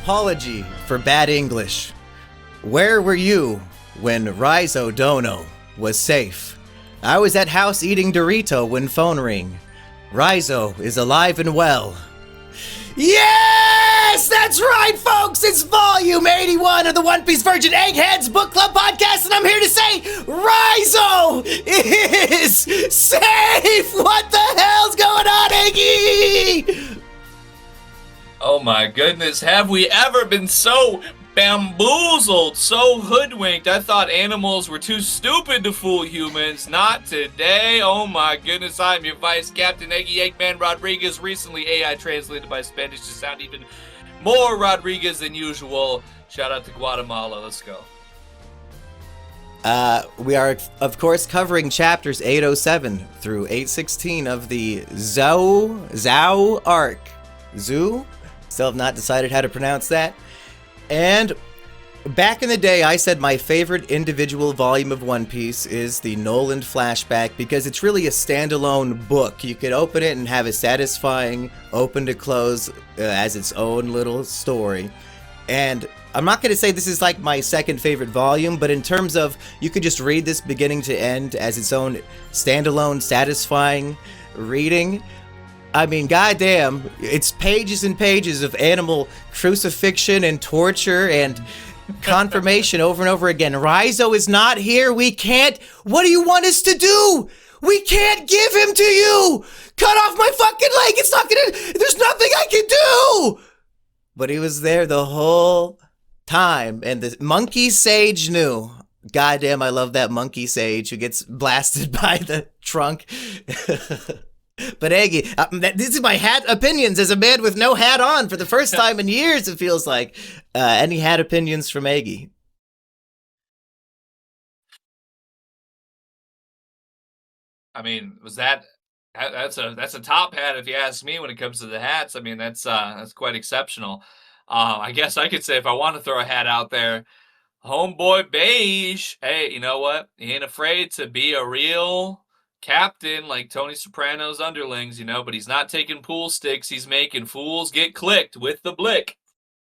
apology for bad English. Where were you when Riso Dono was safe? I was at house eating Dorito when phone ring. Riso is alive and well. Yes! That's right, folks! It's volume 81 of the One Piece Virgin Eggheads Book Club podcast, and I'm here to say Riso is safe! What the hell's going on, Eggy? Oh my goodness, have we ever been so bamboozled, so hoodwinked? I thought animals were too stupid to fool humans. Not today. Oh my goodness, I'm your Vice Captain Eggy Eggman Rodriguez, recently AI translated by Spanish to sound even more Rodriguez than usual. Shout out to Guatemala. Let's go. We are, of course, covering chapters 807 through 816 of the Zhao arc. Zoo? Still have not decided how to pronounce that. And back in the day, I said my favorite individual volume of One Piece is the Noland Flashback because it's really a standalone book. You could open it and have a satisfying open to close as its own little story. And I'm not going to say this is like my second favorite volume, but in terms of you could just read this beginning to end as its own standalone, satisfying reading. I mean, goddamn, it's pages and pages of animal crucifixion and torture and confirmation over and over again. Riso is not here. We can't. What do you want us to do? We can't give him to you. Cut off my fucking leg. It's not gonna. There's nothing I can do. But he was there the whole time, and the monkey sage knew. Goddamn, I love that monkey sage who gets blasted by the trunk. But Eggy, this is my hat opinions as a man with no hat on for the first time in years, it feels like. Any hat opinions from Eggy? I mean, that's a top hat if you ask me when it comes to the hats. I mean, that's quite exceptional. I guess I could say if I want to throw a hat out there, homeboy Beige. Hey, you know what? He ain't afraid to be a real captain like Tony Soprano's underlings, but he's not taking pool sticks. He's making fools get clicked with the blick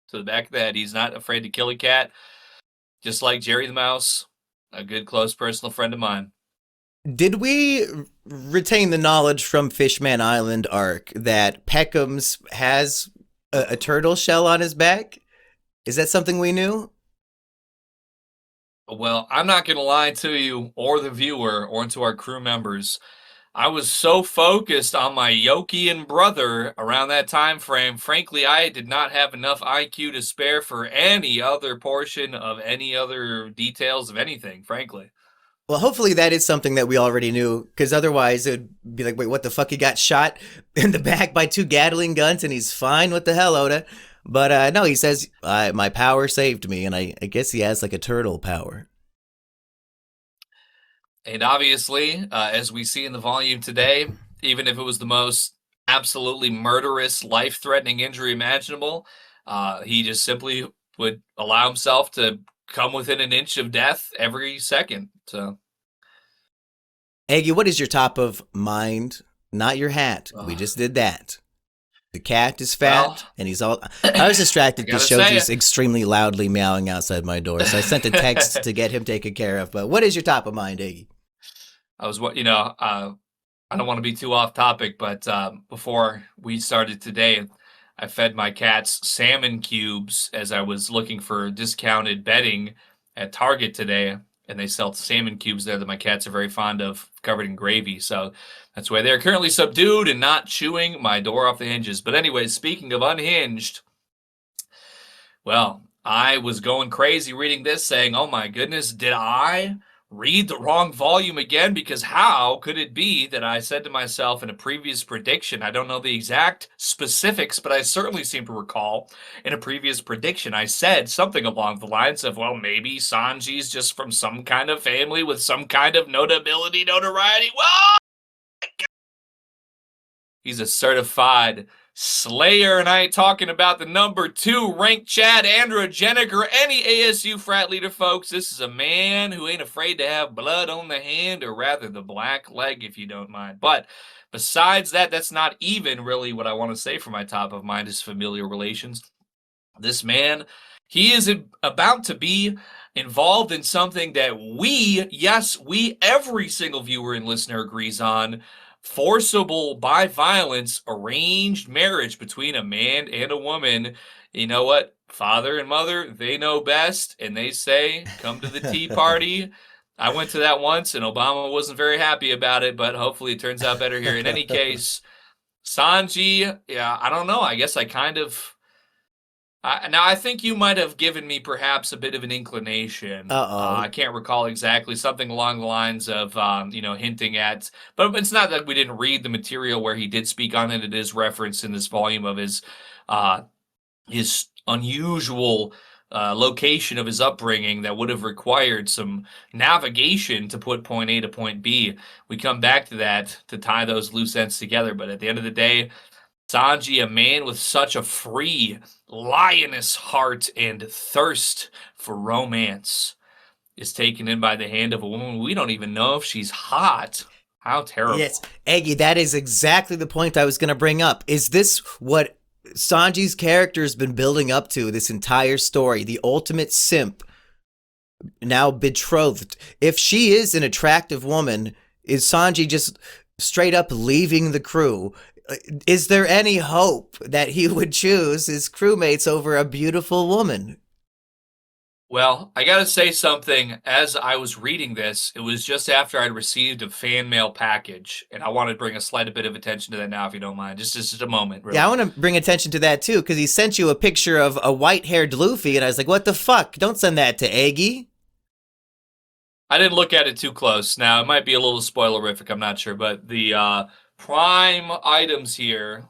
to the back of the head. He's not afraid to kill a cat, just like Jerry the Mouse, a good close personal friend of mine. Did we retain the knowledge from Fishman Island arc that Peckham's has a turtle shell on his back? Is that something we knew? Well, I'm not going to lie to you or the viewer or to our crew members. I was so focused on my Yokian brother around that time frame. Frankly, I did not have enough IQ to spare for any other portion of any other details of anything, frankly. Well, hopefully that is something that we already knew, because otherwise it would be like, wait, what the fuck? He got shot in the back by 2 Gatling guns and he's fine? What the hell, Oda? But no, he says, my power saved me, and I guess he has like a turtle power. And obviously, as we see in the volume today, even if it was the most absolutely murderous, life-threatening injury imaginable, he just simply would allow himself to come within an inch of death every second. So, Eggy, what is your top of mind? Not your hat. We just did that. The cat is fat, and he's all... I was distracted because Shoji's extremely loudly meowing outside my door, so I sent a text to get him taken care of. But what is your top of mind, Eggy? I don't want to be too off topic, but before we started today, I fed my cats salmon cubes as I was looking for discounted bedding at Target today, and they sell salmon cubes there that my cats are very fond of, covered in gravy. So that's why they're currently subdued and not chewing my door off the hinges. But anyways, speaking of unhinged, well, I was going crazy reading this saying, oh my goodness, did I read the wrong volume again? Because how could it be that I said to myself in a previous prediction, I don't know the exact specifics, but I certainly seem to recall in a previous prediction, I said something along the lines of, well, maybe Sanji's just from some kind of family with some kind of notoriety. Well, he's a certified Slayer, and I ain't talking about the number 2 ranked Chad androgenic or any ASU frat leader, folks. This is a man who ain't afraid to have blood on the hand, or rather the black leg, if you don't mind. But besides that, that's not even really what I want to say for my top of mind is familial relations. This man, he is about to be involved in something that yes, every single viewer and listener agrees on. Forcible by violence, arranged marriage between a man and a woman. You know what? Father and mother, they know best, and they say, come to the tea party. I went to that once, and Obama wasn't very happy about it, but hopefully it turns out better here. In any case, Sanji, yeah, I don't know. I guess I kind of now, I think you might have given me perhaps a bit of an inclination. I Uh-oh. can't recall exactly, something along the lines of, hinting at, but it's not that we didn't read the material where he did speak on it. It is referenced in this volume of uh, his unusual location of his upbringing that would have required some navigation to put point A to point B. We come back to that to tie those loose ends together, but at the end of the day, Sanji, a man with such a free, lioness heart and thirst for romance, is taken in by the hand of a woman we don't even know if she's hot. How Yes, terrible. Eggy, that is exactly the point I was going to bring up. Is this what Sanji's character has been building up to this entire story? The ultimate simp, now betrothed. If she is an attractive woman, is Sanji just straight up leaving the crew? Is there any hope that he would choose his crewmates over a beautiful woman? Well, I gotta say something. As I was reading this, it was just after I'd received a fan mail package, and I want to bring a slight bit of attention to that now, if you don't mind. Just a moment, Yeah, I really. want to bring attention to that too, because he sent you a picture of a white haired Luffy, and I was like, what the fuck? Don't send that to Eggy. I didn't look at it too close. Now, it might be a little spoilerific, I'm not sure, but the prime items here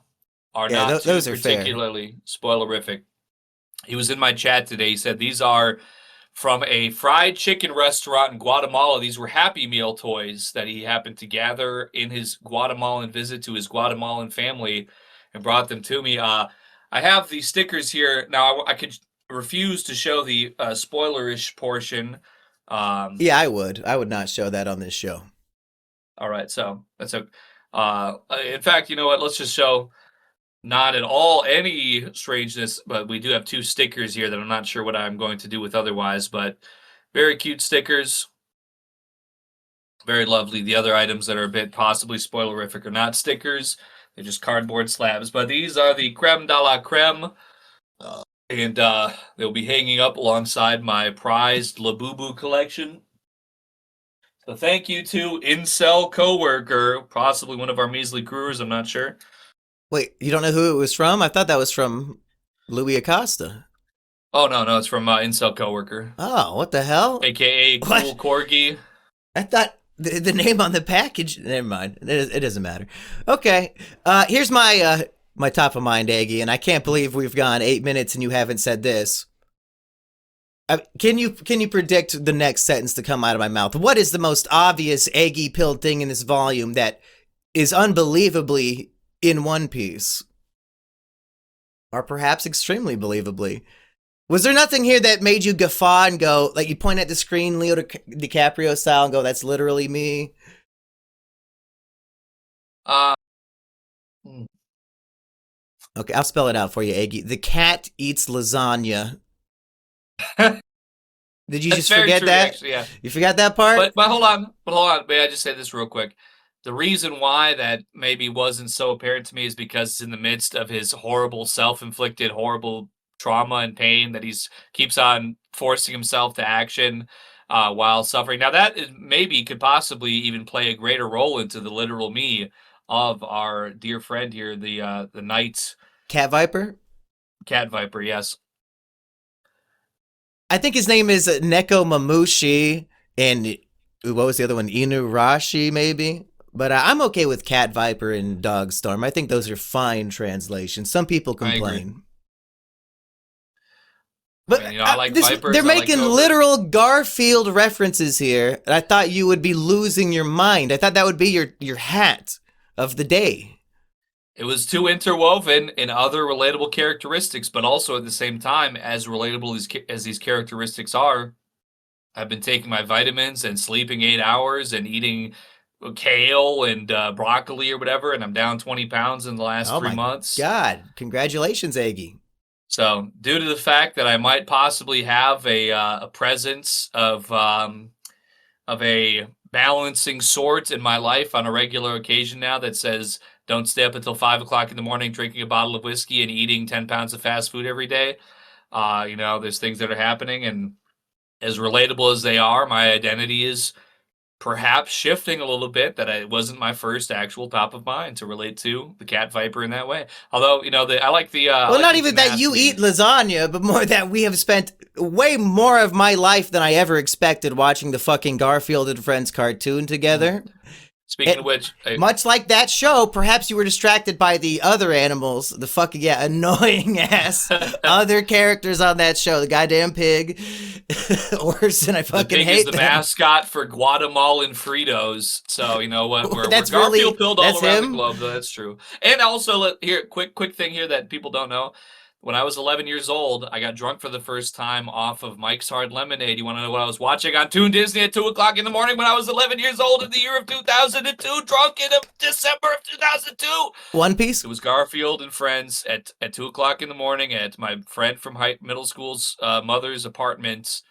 are Yeah, not too those are fair. particularly spoilerific. He was in my chat today. He said these are from a fried chicken restaurant in Guatemala. These were Happy Meal toys that he happened to gather in his Guatemalan visit to his Guatemalan family and brought them to me. I have the stickers here. Now, I could refuse to show the spoilerish portion. Um, Yeah, I would. I would not show that on this show. all right, so that's a. In fact, you know what? Let's just show not at all any strangeness, but we do have two stickers here that I'm not sure what I'm going to do with otherwise, but very cute stickers. Very lovely. The other items that are a bit possibly spoilerific are not stickers. They're just cardboard slabs. But these are the creme de la creme. And they'll be hanging up alongside my prized Labubu collection. So thank you to Incel Coworker, possibly one of our measly crewers, I'm not sure. Wait, you don't know who it was from? I thought that was from Louis Acosta. Oh, no, it's from Incel Coworker, Oh, what the hell? aka What? Cool Corgi. I thought the name on the package. Never mind. It doesn't matter. Okay. Here's my top of mind, Aggie, and I can't believe we've gone 8 minutes and you haven't said this. Can you predict the next sentence to come out of my mouth? What is the most obvious Aggie pilled thing in this volume that is unbelievably in One Piece, or perhaps extremely believably? Was there nothing here that made you guffaw and go, like you point at the screen, Leo DiCaprio style, and go, "That's literally me"? Uh, hmm. Okay, I'll spell it out for you, Aggie. The cat eats lasagna. Did you That's just very forget true, that? actually, yeah. You forgot that part? But hold on. May I just say this real quick? The reason why that maybe wasn't so apparent to me is because it's in the midst of his horrible self-inflicted horrible trauma and pain that he's keeps on forcing himself to action while suffering. Now that is, maybe could possibly even play a greater role into the literal me of our dear friend here, the knight Cat Viper? cat viper. Yes, I think his name is Neko Mamushi, and what was the other one? Inurashi, maybe? But I'm okay with Cat Viper and Dog Storm. I think those are fine translations. Some people I agree. complain. I But mean, I like they're vipers. I like making cobras. literal Garfield references here. And I thought you would be losing your mind. I thought that would be your hat of the day. It was too interwoven in other relatable characteristics, but also at the same time, as relatable as these characteristics are, I've been taking my vitamins and sleeping 8 hours and eating kale and broccoli or whatever, and I'm down 20 pounds in the last Oh three my months. God. Congratulations, Aggie. So, due to the fact that I might possibly have a presence of a balancing sort in my life on a regular occasion now that says don't stay up until 5 o'clock in the morning drinking a bottle of whiskey and eating 10 pounds of fast food every day. There's things that are happening, and as relatable as they are, my identity is perhaps shifting a little bit, that it wasn't my first actual top of mind to relate to the cat viper in that way. Although, I like Well, not even that you eat lasagna, but more that we have spent way more of my life than I ever expected watching the fucking Garfield and Friends cartoon together. Speaking of which, much like that show, perhaps you were distracted by the other animals, the fucking annoying ass other characters on that show. The goddamn pig, worse than I fucking the pig hate is the them. mascot for Guatemalan Fritos. So you know what? We're That's Garfield really pilled all that's around him. the globe. Though that's true. And also, here, quick thing here that people don't know. When I was 11 years old, I got drunk for the first time off of Mike's Hard Lemonade. You want to know what I was watching on Toon Disney at 2 o'clock in the morning when I was 11 years old in the year of 2002, drunk in December of 2002? One Piece? It was Garfield and Friends at 2 o'clock in the morning at my friend from middle school's mother's apartment,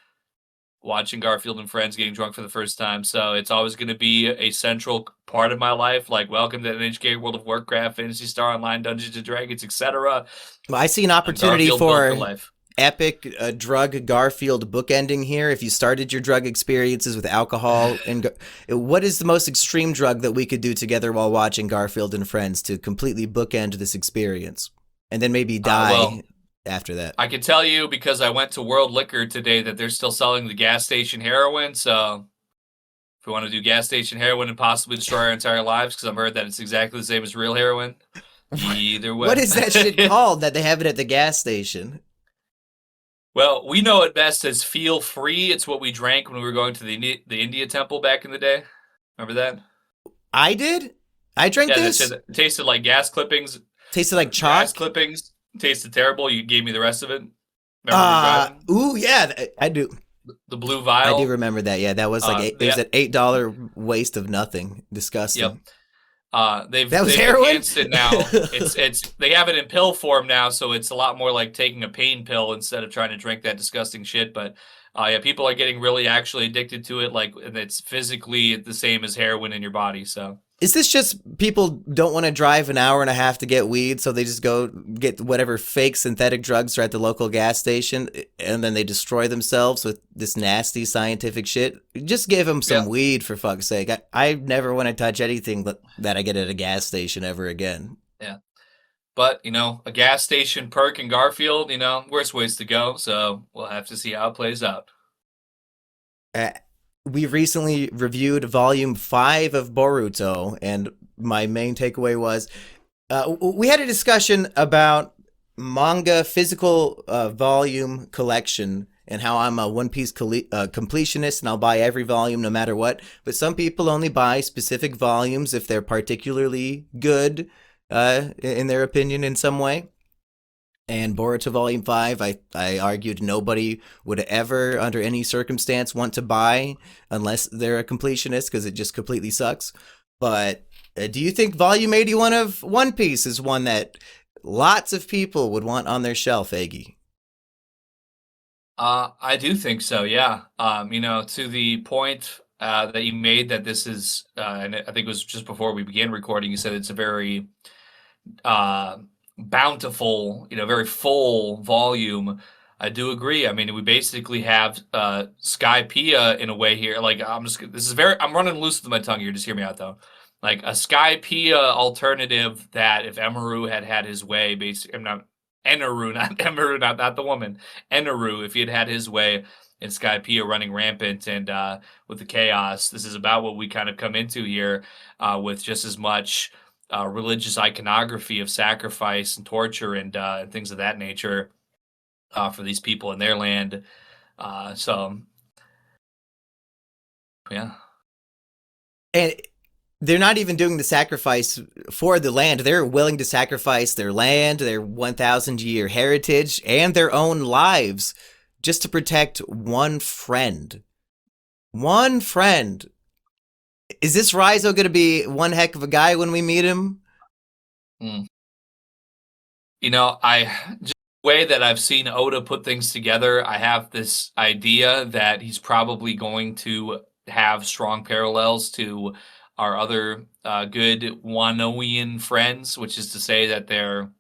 watching Garfield and Friends, getting drunk for the first time. So it's always going to be a central part of my life, like welcome to NHK, World of Warcraft, Phantasy Star Online, Dungeons and Dragons, etc. Well, I see an opportunity for life. Epic drug Garfield bookending here. If you started your drug experiences with alcohol, and what is the most extreme drug that we could do together while watching Garfield and Friends to completely bookend this experience, and then maybe die after that? I can tell you, because I went to World Liquor today, that they're still selling the gas station heroin. So if we want to do gas station heroin and possibly destroy our entire lives, because I've heard that it's exactly the same as real heroin. Either way. What is that shit called that they have it at the gas station? Well, we know it best as Feel Free. It's what we drank when we were going to the India temple back in the day. Remember that? I did? I drank this? It tasted like gas clippings. Tasted like chalk? Gas clippings. Tasted terrible. You gave me the rest of it. Ooh, yeah, I do. The blue vial. I do remember that. Yeah, that was like it was an $8 waste of nothing. Disgusting. Yep. They've heroin? enhanced it now. It's they have it in pill form now, so it's a lot more like taking a pain pill instead of trying to drink that disgusting shit. But people are getting really actually addicted to it, and it's physically the same as heroin in your body. So is this just people don't want to drive an hour and a half to get weed, so they just go get whatever fake synthetic drugs are at the local gas station, and then they destroy themselves with this nasty scientific shit? Just give them some weed, for fuck's sake. I never want to touch anything that I get at a gas station ever again. Yeah. But, a gas station perk in Garfield, worse ways to go, so we'll have to see how it plays out. We recently reviewed Volume 5 of Boruto, and my main takeaway was we had a discussion about manga physical volume collection and how I'm a One Piece completionist and I'll buy every volume no matter what. But some people only buy specific volumes if they're particularly good, in their opinion, in some way. And Boruto Volume 5, I argued nobody would ever, under any circumstance, want to buy unless they're a completionist, because it just completely sucks. But do you think Volume 81 of One Piece is one that lots of people would want on their shelf, Eggy? I do think so, yeah. To the point that you made that this is, and I think it was just before we began recording, you said it's a very bountiful, very full volume. I do agree. I mean, we basically have Skypiea in a way here. Like, I'm running loose with my tongue here. Just hear me out, though. Like a Skypiea alternative that if Emeru had his way, basically, I'm not Eneru, not Emeru, not the woman. Eneru, if he had his way, and Skypiea running rampant and with the chaos, this is about what we kind of come into here with just as much religious iconography of sacrifice and torture and things of that nature for these people in their land. Yeah. And they're not even doing the sacrifice for the land. They're willing to sacrifice their land, their 1,000-year heritage, and their own lives just to protect one friend. One friend. Is this RAIZO going to be one heck of a guy when we meet him? I just way that I've seen Oda put things together, I have this idea that he's probably going to have strong parallels to our other good Wanoian friends, which is to say that they're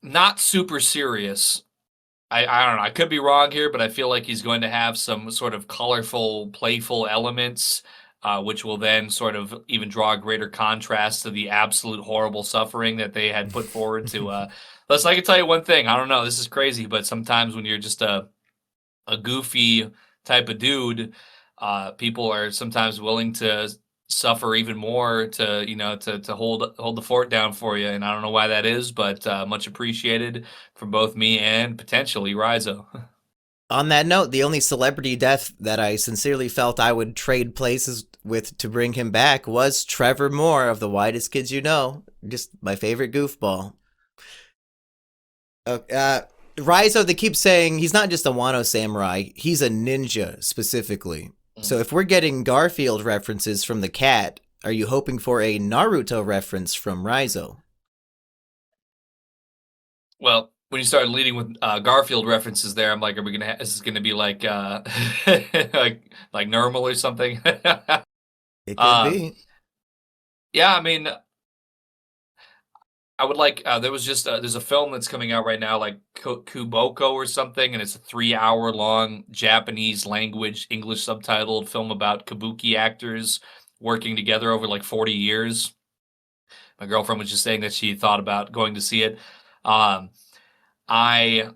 not super serious. I don't know. I could be wrong here, but I feel like he's going to have some sort of colorful, playful elements, which will then sort of even draw a greater contrast to the absolute horrible suffering that they had put forward to. Listen, I can tell you one thing. I don't know. This is crazy, but sometimes when you're just a goofy type of dude, people are sometimes willing to suffer even more to to hold the fort down for you, and I don't know why that is, but much appreciated from both me and potentially RAIZO. On that note, the only celebrity death that I sincerely felt I would trade places with to bring him back was Trevor Moore of The Whitest Kids You Know. Just my favorite goofball. Riso, they keep saying he's not just a Wano samurai, he's a ninja specifically. So if we're getting Garfield references from the cat, are you hoping for a Naruto reference from Riso? Well, when you started leading with Garfield references there, I'm like, are we gonna? Is this gonna be like like normal or something? It could um, be. yeah, I mean, I would like. There was just there's a film that's coming out right now, like Kuboko or something, and it's a 3 hour long Japanese language English subtitled film about kabuki actors working together over like 40 years. My girlfriend was just saying that she thought about going to see it. Um, I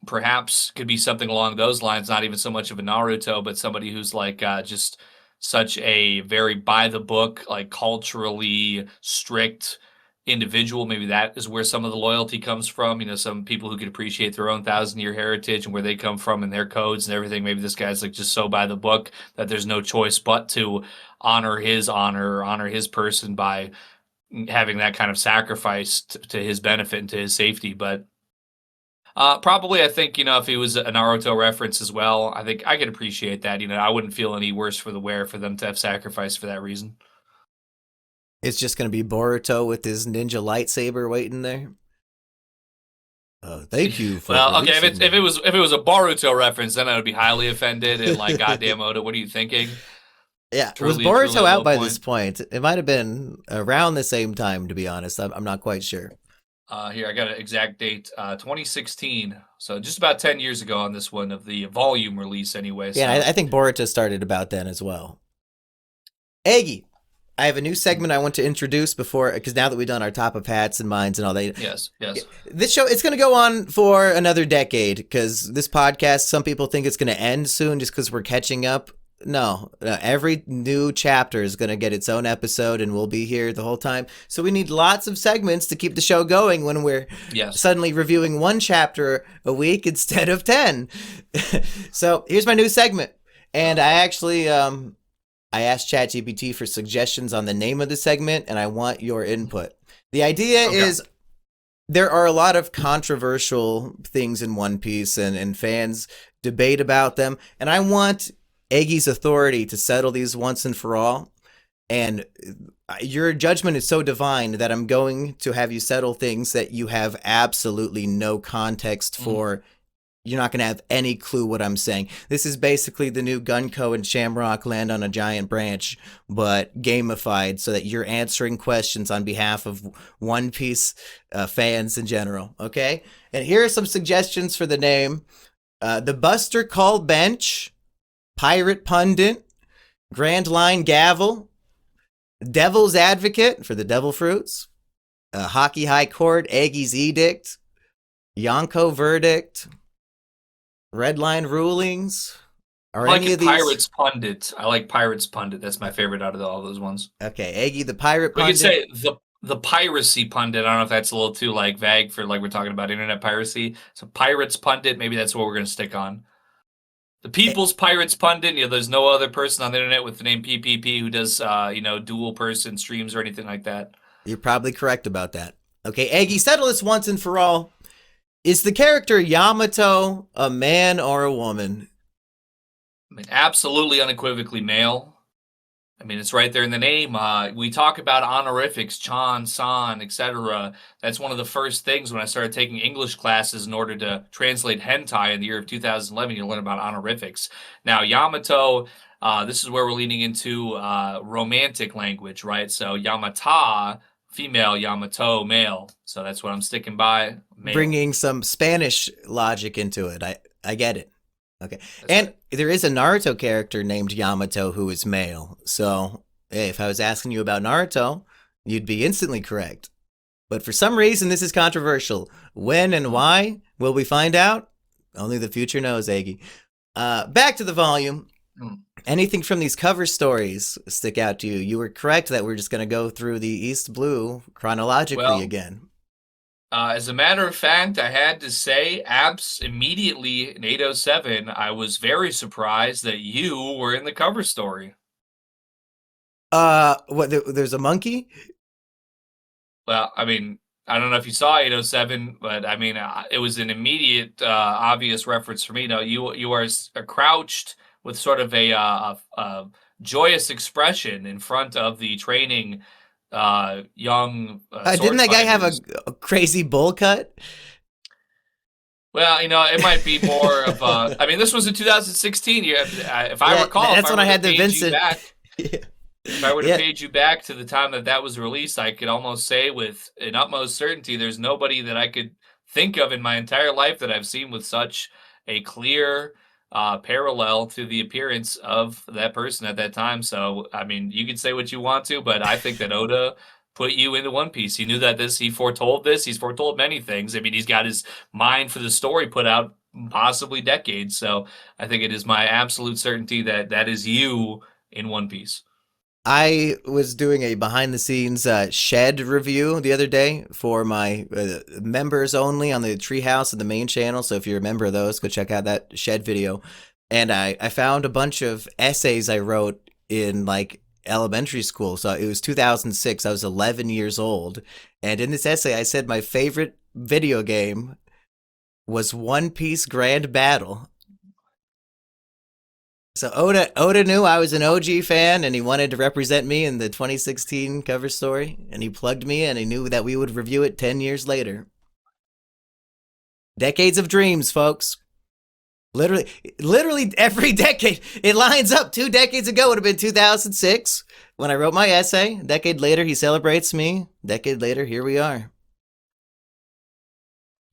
perhaps could be something along those lines, not even so much of a Naruto, but somebody who's like just such a very by the book, like culturally strict individual. Maybe that is where some of the loyalty comes from. You know, some people who could appreciate their own 1,000 year heritage and where they come from and their codes and everything. Maybe this guy's like just so by the book that there's no choice but to honor his honor, honor his person by having that kind of sacrifice to his benefit and to his safety. But probably, I think, if he was a Naruto reference as well, I think I could appreciate that. I wouldn't feel any worse for the wearer for them to have sacrificed for that reason. It's just going to be Boruto with his ninja lightsaber waiting there. Thank you for Well, okay, releasing if it was a Boruto reference, then I would be highly offended and like, goddamn Oda, what are you thinking? Yeah, was Truly, truly a Boruto out low by point. this point? It might have been around the same time, to be honest. I'm not quite sure. Here, I got an exact date, 2016. So just about 10 years ago on this one of the volume release anyway. Yeah, So. I think Boruto started about then as well. Eggy, I have a new segment I want to introduce before, because now that we've done our top of hats and minds and all that. Yes. This show, it's going to go on for another decade, because this podcast, some people think it's going to end soon just because we're catching up. No, every new chapter is going to get its own episode, and we'll be here the whole time. So we need lots of segments to keep the show going when we're suddenly reviewing one chapter a week instead of 10. So here's my new segment. And I actually, I asked ChatGPT for suggestions on the name of the segment, and I want your input. The idea is there are a lot of controversial things in One Piece, and fans debate about them, and I want Eggy's authority to settle these once and for all. And your judgment is so divine that I'm going to have you settle things that you have absolutely no context for. You're not going to have any clue what I'm saying. This is basically the new Gunko and Shamrock Land on a Giant Branch, but gamified so that you're answering questions on behalf of One Piece fans in general. Okay? And here are some suggestions for the name. The Buster Call Bench, Pirate Pundit, Grand Line Gavel, Devil's Advocate for the Devil Fruits, Hockey High Court, Eggy's Edict, Yonko Verdict, Red Line Rulings. Are any of these? Pirates Pundit. I like Pirates Pundit. That's my favorite out of all those ones. Okay, Eggy the Pirate We Pundit. could say the Piracy Pundit. I don't know if that's a little too like vague for like we're talking about internet piracy. So Pirates Pundit, maybe that's what we're going to stick on. The People's Pirates Pundit, there's no other person on the internet with the name PPP who does, dual person streams or anything like that. You're probably correct about that. Okay, Eggy, settle this once and for all. Is the character Yamato a man or a woman? I mean, absolutely unequivocally male. I mean, it's right there in the name. We talk about honorifics, chan, san, etc. That's one of the first things when I started taking English classes in order to translate hentai in the year of 2011. You learn about honorifics. Now, Yamato, this is where we're leaning into romantic language, right? So Yamata, female, Yamato, male. So that's what I'm sticking by, male. Bringing some Spanish logic into it. I get it. Okay. That's And right. there is a Naruto character named Yamato who is male. So, hey, if I was asking you about Naruto, you'd be instantly correct. But for some reason, this is controversial. When and why will we find out? Only the future knows, Eggy. Back to the volume. Mm. Anything from these cover stories stick out to you? You were correct that we're just going to go through the East Blue chronologically Well, again. as a matter of fact, I had to say, abs immediately in 807, I was very surprised that you were in the cover story. What? There's a monkey? Well, I mean, I don't know if you saw 807, but I mean, it was an immediate, obvious reference for me. No, you are crouched with sort of a joyous expression in front of the training young Didn't sword that guy have fighters. a crazy bowl cut? Well, it might be more of a. I mean, this was in 2016. If I Yeah, recall, if that's I when were I to had the page you Vincent. back, Yeah. if I were to Yeah. page you back to the time that was released, I could almost say with an utmost certainty, there's nobody that I could think of in my entire life that I've seen with such a clear parallel to the appearance of that person at that time. So, I mean, you can say what you want to, but I think that Oda put you into One Piece. He knew that he foretold this. He's foretold many things. I mean, he's got his mind for the story put out possibly decades. So I think it is my absolute certainty that that is you in One Piece. I was doing a behind the scenes shed review the other day for my members only on the Treehouse and the main channel. So if you're a member of those, go check out that shed video. And I found a bunch of essays I wrote in like elementary school. So it was 2006. I was 11 years old. And in this essay, I said my favorite video game was One Piece Grand Battle. So Oda knew I was an OG fan, and he wanted to represent me in the 2016 cover story, and he plugged me in. He knew that we would review it 10 years later. Decades of dreams, folks. Literally every decade. It lines up. 2 decades ago would have been 2006 when I wrote my essay. A decade later, he celebrates me. A decade later, here we are.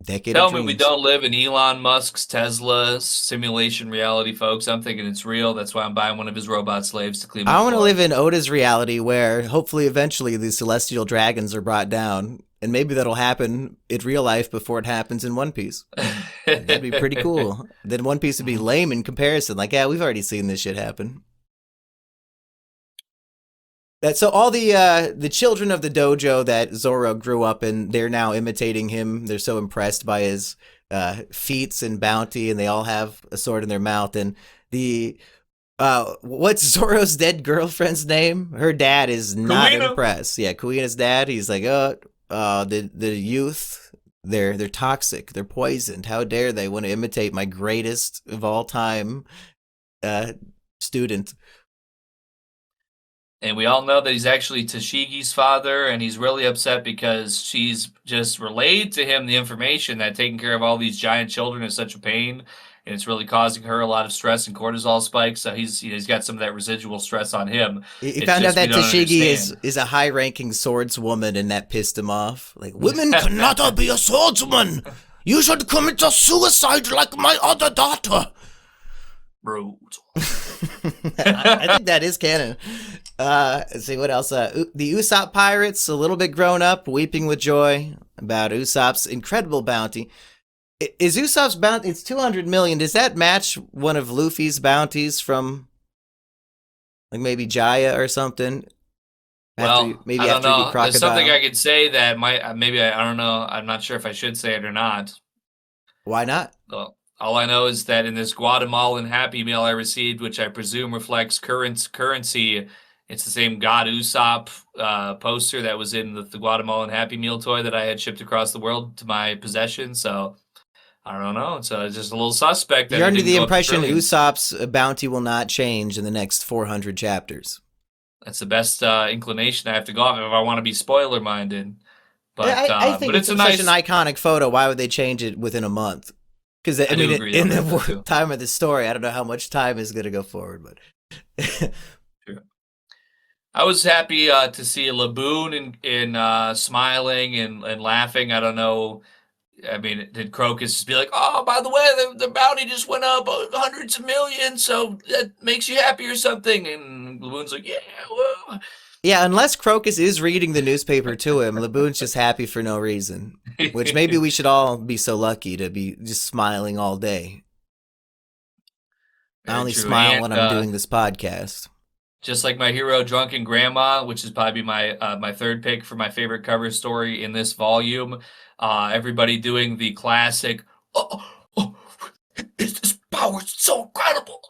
Decade of Tell me we dreams. don't live in Elon Musk's Tesla simulation reality, folks. I'm thinking it's real. That's why I'm buying one of his robot slaves to clean my I want to floor. live in Oda's reality where hopefully eventually the celestial dragons are brought down. And maybe that'll happen in real life before it happens in One Piece. That'd be pretty cool. Then One Piece would be lame in comparison. Like, yeah, we've already seen this shit happen. So all the children of the dojo that Zoro grew up in, they're now imitating him. They're so impressed by his feats and bounty, and they all have a sword in their mouth. And the what's Zoro's dead girlfriend's name? Her dad is not Kuina. impressed. Yeah, Kuina's dad. He's like, the youth, they're toxic. They're poisoned. How dare they want to imitate my greatest of all time student? And we all know that he's actually Tashigi's father, and he's really upset because she's just relayed to him the information that taking care of all these giant children is such a pain, and it's really causing her a lot of stress and cortisol spikes. So he's got some of that residual stress on him. He It's found out just we that don't Tashigi understand. is a high ranking swordswoman, and that pissed him off. Like, women cannot be a swordsman. You should commit a suicide like my other daughter. Brutal. I think that is canon. Let's see what else. The Usopp pirates, a little bit grown up, weeping with joy about Usopp's incredible bounty. Is Usopp's bounty? It's 200 million. Does that match one of Luffy's bounties from, like maybe Jaya or something? Well, I don't After he beat know. There's something Crocodile. I could say that might maybe I don't know. I'm not sure if I should say it or not. Why not? Well, all I know is that in this Guatemalan Happy Meal I received, which I presume reflects currency, it's the same God Usopp poster that was in the Guatemalan Happy Meal toy that I had shipped across the world to my possession. So I don't know. So it's just a little suspect that You're it under didn't the go up to impression trillions. Usopp's bounty will not change in the next 400 chapters. That's the best inclination I have to go off if I want to be spoiler minded. I think But it's it's a such an nice. iconic photo. Why would they change it within a month? Because I I do mean, agree in about that the too. time of the story, I don't know how much time is going to go forward, but True. I was happy to see Laboon in smiling and laughing. I don't know. I mean, did Crocus just be like, "Oh, by the way, the bounty just went up hundreds of millions, so that makes you happy or something?" And Laboon's like, "Yeah, well." yeah, unless Crocus is reading the newspaper to him, Laboon's just happy for no reason. Which maybe we should all be so lucky to be just smiling all day. I Very only true. smile And when I'm doing this podcast. just like my hero, Drunken Grandma, which is probably my third pick for my favorite cover story in this volume. Everybody doing the classic, "Oh, oh, this power is so incredible!"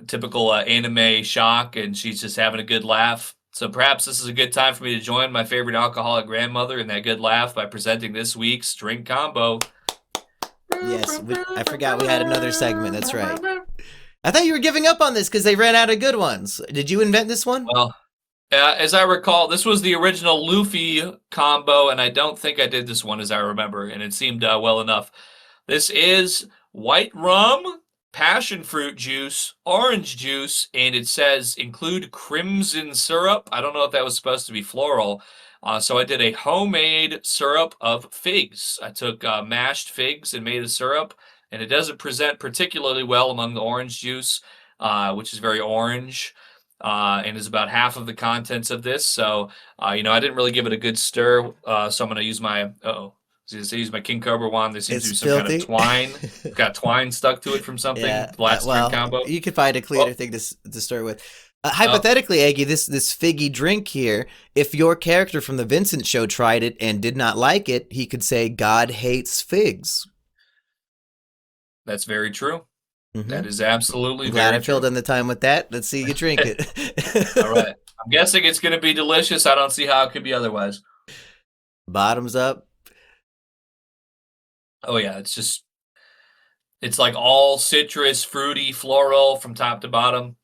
Typical anime shock, and she's just having a good laugh. So perhaps this is a good time for me to join my favorite alcoholic grandmother in that good laugh by presenting this week's drink combo. Yes, I forgot we had another segment. That's right. I thought you were giving up on this because they ran out of good ones. Did you invent this one? Well, as I recall, this was the original Luffy combo, and I don't think I did this one as I remember, and it seemed well enough. This is white rum, passion fruit juice, orange juice, and it says include crimson syrup. I don't know if that was supposed to be floral. So I did a homemade syrup of figs. I took mashed figs and made a syrup, and it doesn't present particularly well among the orange juice, which is very orange and is about half of the contents of this. So, I didn't really give it a good stir. So I'm going to use my, use my King Cobra wand. There seems to It's be some kind of filthy. twine. Got twine stuck to it from something. Yeah. Last drink Well, combo. you could find a cleaner Oh, thing to start with. oh, Hypothetically, Eggy, this figgy drink here, if your character from the Vincent show tried it and did not like it, he could say, "God hates figs." that's very true. Hmm. That is absolutely I'm glad I very filled true. in the time with that. Let's see you drink it. All right. I'm guessing it's going to be delicious. I don't see how it could be otherwise. Bottoms up. Oh, yeah. It's like all citrus, fruity, floral from top to bottom.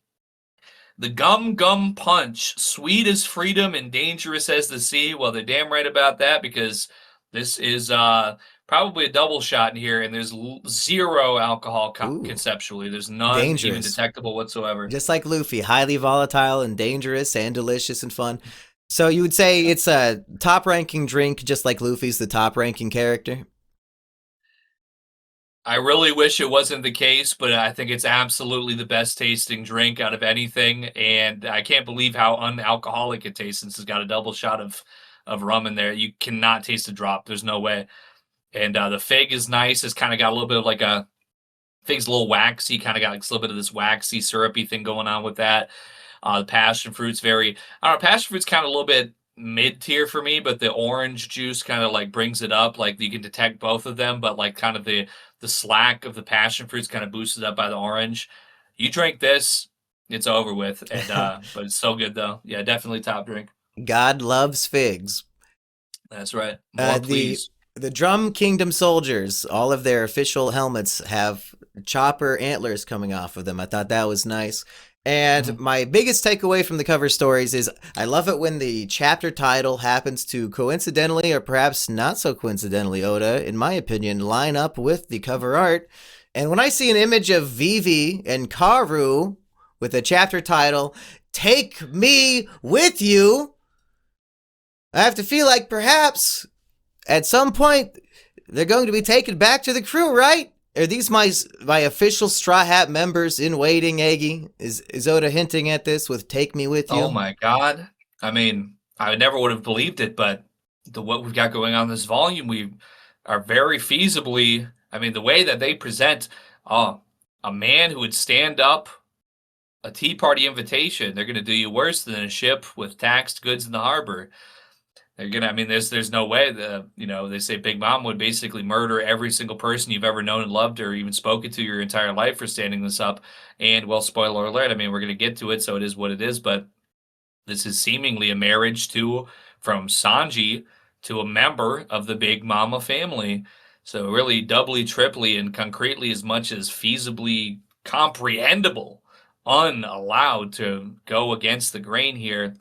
The Gum Gum Punch, sweet as freedom and dangerous as the sea. Well, they're damn right about that because this is probably a double shot in here, and there's zero alcohol Ooh, conceptually. There's none even dangerous. detectable whatsoever. Just like Luffy, highly volatile and dangerous and delicious and fun. So you would say it's a top ranking drink, just like Luffy's the top ranking character? I really wish it wasn't the case, but I think it's absolutely the best tasting drink out of anything, and I can't believe how unalcoholic it tastes since it's got a double shot of rum in there. You cannot taste a drop. There's no way. And the fig is nice. It's kind of got a little bit of like a fig's a little waxy, kind of got like a little bit of this waxy, syrupy thing going on with that. The passion fruit's very, I don't know, passion fruit's kind of a little bit mid tier for me, but the orange juice kind of like brings it up. Like you can detect both of them, but like kind of the slack of the passion fruit's kind of boosted up by the orange. You drink this, it's over with. And but it's so good though. Yeah, definitely top drink. God loves figs. That's right. Uh, More the please. the Drum Kingdom soldiers, all of their official helmets have chopper antlers coming off of them. I thought that was nice. And Mhm. my biggest takeaway from the cover stories is I love it when the chapter title happens to coincidentally, or perhaps not so coincidentally, Oda, in my opinion, line up with the cover art. And when I see an image of Vivi and Karu with a chapter title, "Take Me With You," I have to feel like perhaps at some point they're going to be taken back to the crew, right? Are these my official Straw Hat members in waiting, Eggy? Is Oda hinting at this with "Take Me With Oh You"? my God. I mean, I never would have believed it, but what we've got going on in this volume, we are very feasibly, I mean, the way that they present uh, a man who would stand up a tea party invitation, they're going to do you worse than a ship with taxed goods in the harbor. They're gonna. I mean, there's no way. They say Big Mom would basically murder every single person you've ever known and loved or even spoken to your entire life for standing this up. And well, spoiler alert. I mean, we're gonna get to it, so it is what it is. But this is seemingly a marriage to from Sanji to a member of the Big Mama family. So really, doubly, triply, and concretely as much as feasibly comprehensible. unallowed to go against the grain here.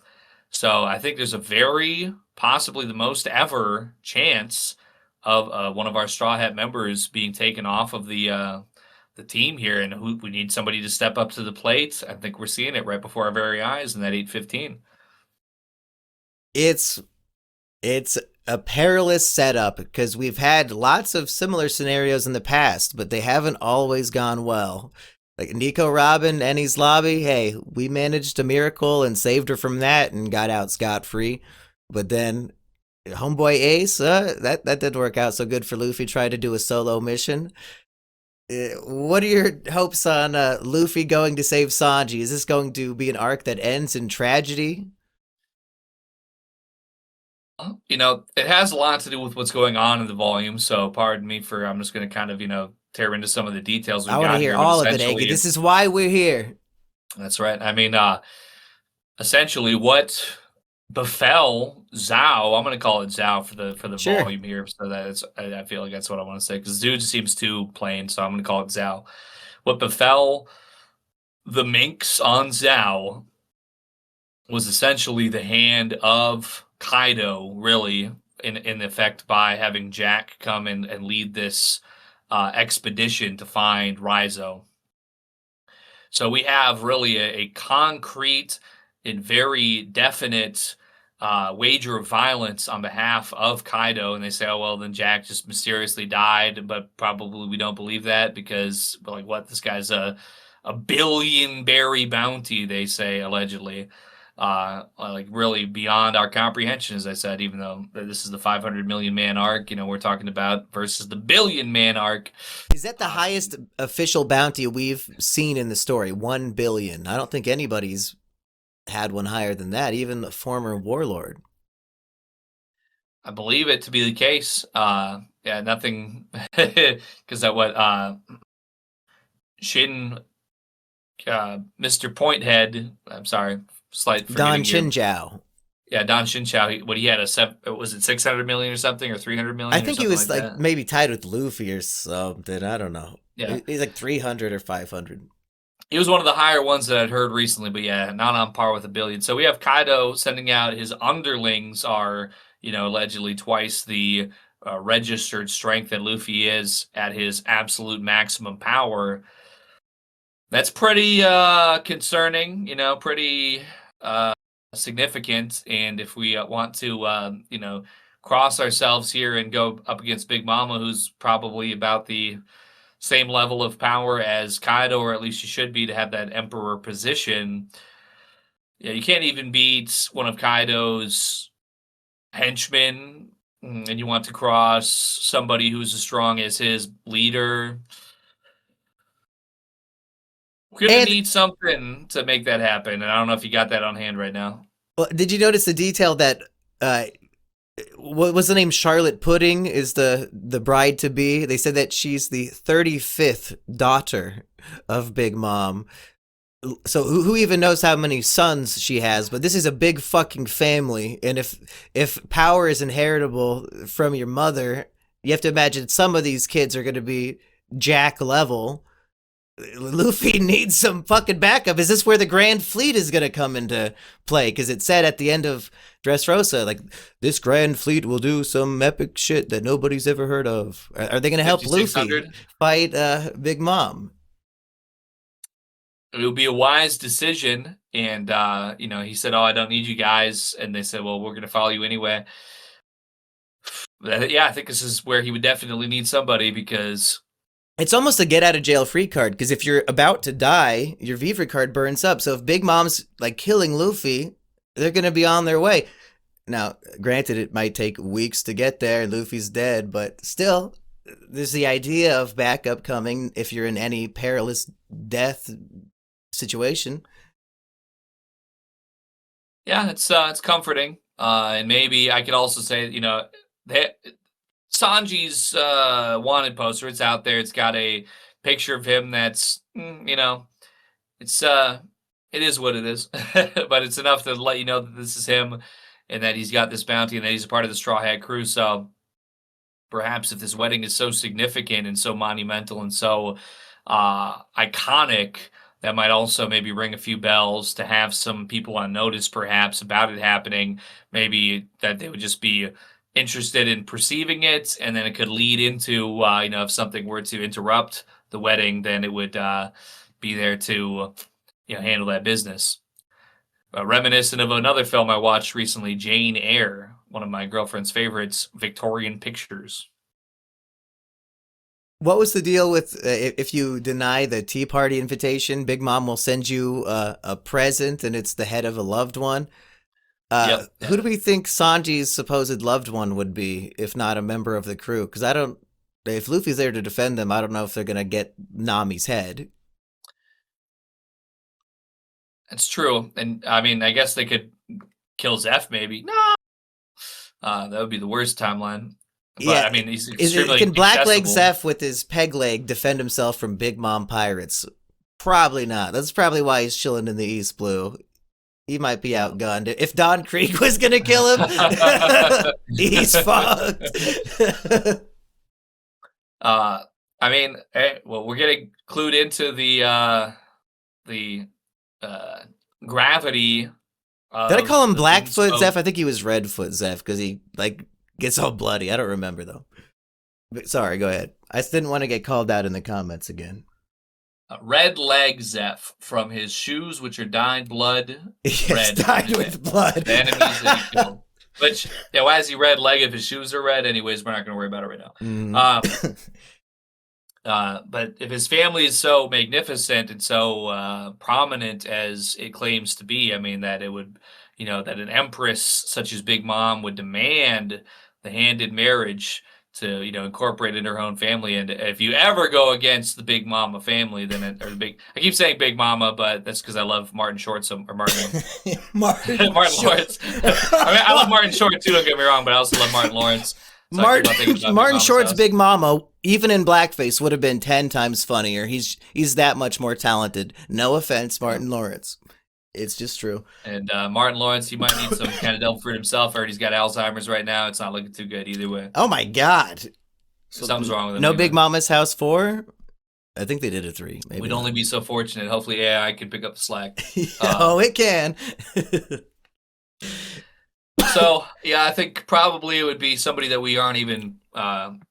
So I think there's a very possibly the most ever chance of one of our Straw Hat members being taken off of the team here, and we need somebody to step up to the plate. I think we're seeing it right before our very eyes in that 8:15. It's a perilous setup because we've had lots of similar scenarios in the past, but they haven't always gone well. Like Nico Robin, Ennie's Lobby, hey, we managed a miracle and saved her from that and got out scot-free. But then Homeboy Ace, that didn't work out so good for Luffy. Tried to do a solo mission. What are your hopes on Luffy going to save Sanji? Is this going to be an arc that ends in tragedy? It has a lot to do with what's going on in the volume. So pardon me for I'm just going to kind of tear into some of the details we I want to got hear here. But all of it, Eggy. This is why we're here. That's right. I mean, essentially, what befell Zhao? I'm going to call it Zhao for the Sure. volume here, so that I feel like that's what I want to say because Dude seems too plain, so I'm going to call it Zhao. What befell the Minks on Zhao was essentially the hand of Kaido, really, in effect, by having Jack come in and lead this expedition to find RAIZO. So we have really a concrete and very definite wager of violence on behalf of Kaido, and they say, "Oh well, then Jack just mysteriously died," but probably we don't believe that because, like, what, this guy's a billion berry bounty, they say, allegedly. Like really beyond our comprehension, as I said, even though this is the 500 million man arc, we're talking about versus the billion man arc. Is that the highest official bounty we've seen in the story? 1 billion. I don't think anybody's had one higher than that, even the former warlord. I believe it to be the case. Yeah, nothing, because that what Shin, Mr. Pointhead. I'm sorry, slight Don forgetting here. Chinjiao. Yeah, Don Shinchao. What he had was it 600 million or something, or 300 million? I think he was like maybe tied with Luffy or something. I don't know. Yeah, He's like 300 or 500. he was one of the higher ones that I'd heard recently, but yeah, not on par with a billion. So we have Kaido sending out his underlings are, allegedly twice the registered strength that Luffy is at his absolute maximum power. That's pretty concerning, pretty significant. And if we want to, cross ourselves here and go up against Big Mama, who's probably about the same level of power as Kaido, or at least you should be to have that Emperor position. Yeah, you can't even beat one of Kaido's henchmen, and you want to cross somebody who's as strong as his leader. We're gonna need something to make that happen, and I don't know if you got that on hand right now. Well, did you notice the detail that what was the name? Charlotte Pudding is the bride to be. They said that she's the 35th daughter of Big Mom. So who even knows how many sons she has? But this is a big fucking family, and if power is inheritable from your mother, you have to imagine some of these kids are going to be Jack level. Luffy needs some fucking backup. Is this where the Grand Fleet is going to come into play? Because it said at the end of Dressrosa, like, this Grand Fleet will do some epic shit that nobody's ever heard of. Are they going to help Luffy fight Big Mom? It would be a wise decision. And, he said, "Oh, I don't need you guys." And they said, "Well, we're going to follow you anyway." Yeah, I think this is where he would definitely need somebody, because it's almost a get out of jail free card, because if you're about to die, your Vivre card burns up. So if Big Mom's like killing Luffy, they're going to be on their way. Now, granted, it might take weeks to get there. Luffy's dead, but still, there's the idea of backup coming if you're in any perilous death situation. Yeah, it's comforting. And maybe I could also say, Sanji's wanted poster, it's out there. It's got a picture of him that's, it's it is what it is. But it's enough to let you know that this is him and that he's got this bounty and that he's a part of the Straw Hat crew. So perhaps if this wedding is so significant and so monumental and so iconic, that might also maybe ring a few bells to have some people on notice perhaps about it happening. Maybe that they would just be interested in perceiving it, and then it could lead into, if something were to interrupt the wedding, then it would be there to, handle that business. Reminiscent of another film I watched recently, Jane Eyre, one of my girlfriend's favorites, Victorian Pictures. What was the deal with if you deny the tea party invitation, Big Mom will send you a present and it's the head of a loved one? Yep. Who do we think Sanji's supposed loved one would be, if not a member of the crew? Because I don't. If Luffy's there to defend them, I don't know if they're gonna get Nami's head. It's true. And I mean, I guess they could kill Zeph maybe. No. That would be the worst timeline. But Yeah, I mean, he's extremely can Blackleg accessible. Zeph with his peg leg defend himself from Big Mom pirates? Probably not. That's probably why he's chilling in the East Blue. He might be outgunned. If Don Krieg was gonna kill him, he's fucked. I mean, hey, well, we're getting clued into the gravity. Did I call him the Blackfoot Vinsmoke. Zeph? I think he was Redfoot Zeph because he like gets all bloody. I don't remember though. But, sorry, go ahead. I just didn't want to get called out in the comments again. Red leg Zeph from his shoes, which are dyed blood. Yes, Red. dyed with blood. The enemies that he killed. Which, why is he red leg if his shoes are red? Anyways, we're not going to worry about it right now. But if his family is so magnificent and so prominent as it claims to be, I mean, that it would, that an empress such as Big Mom would demand the hand in marriage to, incorporate in her own family. And if you ever go against the Big Mama family, then I keep saying Big Mama, but that's because I love Martin Short, or Martin Martin Lawrence. I mean, I love Martin Short too, don't get me wrong, but I also love Martin Lawrence. So Martin Short's Big Mama, even in blackface, would have been 10 times funnier. He's that much more talented. No offense, Martin Lawrence. It's just true. And Martin Lawrence, he might need some kind of devil fruit himself. I heard he's got Alzheimer's right now. It's not looking too good either way. Oh my God. Something's wrong with him. No anyway. Big Mama's House 4? I think they did a 3. Maybe We'd not. only be so fortunate. Hopefully AI can pick up the slack. Oh, it can. So, yeah, I think probably it would be somebody that we aren't even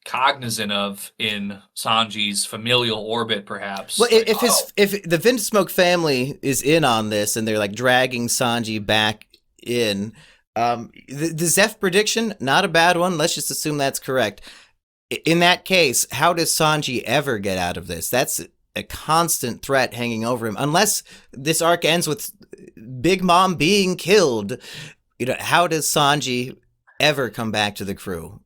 cognizant of in Sanji's familial orbit, perhaps. Well, if the Vinsmoke family is in on this and they're like dragging Sanji back in, the Zeph prediction, not a bad one. Let's just assume that's correct. In that case, how does Sanji ever get out of this? That's a constant threat hanging over him. Unless this arc ends with Big Mom being killed, how does Sanji ever come back to the crew?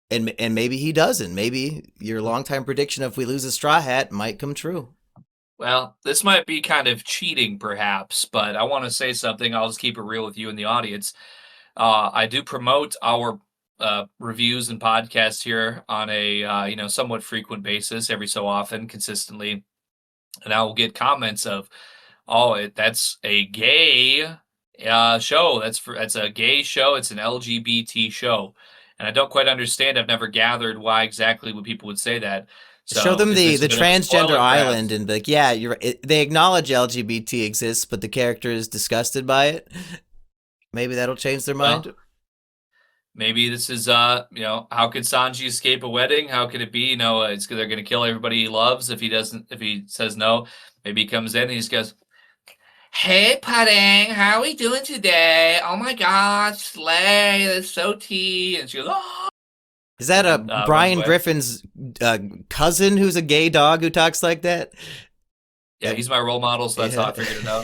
And maybe he doesn't. Maybe your longtime prediction of we lose a Straw Hat might come true. Well, this might be kind of cheating, perhaps, but I want to say something. I'll just keep it real with you in the audience. I do promote our reviews and podcasts here on a somewhat frequent basis, every so often, consistently, and I will get comments of, that's a gay show. That's a gay show. It's an LGBT show, and I don't quite understand. I've never gathered why exactly would people would say that. So show them the transgender island grab? and be like, yeah, they acknowledge LGBT exists, but the character is disgusted by it. Maybe that'll change their mind. Maybe this is, how could Sanji escape a wedding? How could it be? It's they're going to kill everybody he loves if he says no. Maybe he comes in and he just goes, "Hey, Pudding, how are we doing today? Oh my God, slay, that's so tea." And she goes, "Oh." Is that Brian Griffin's cousin who's a gay dog who talks like that? Yeah, he's my role model, so that's how I figured it out.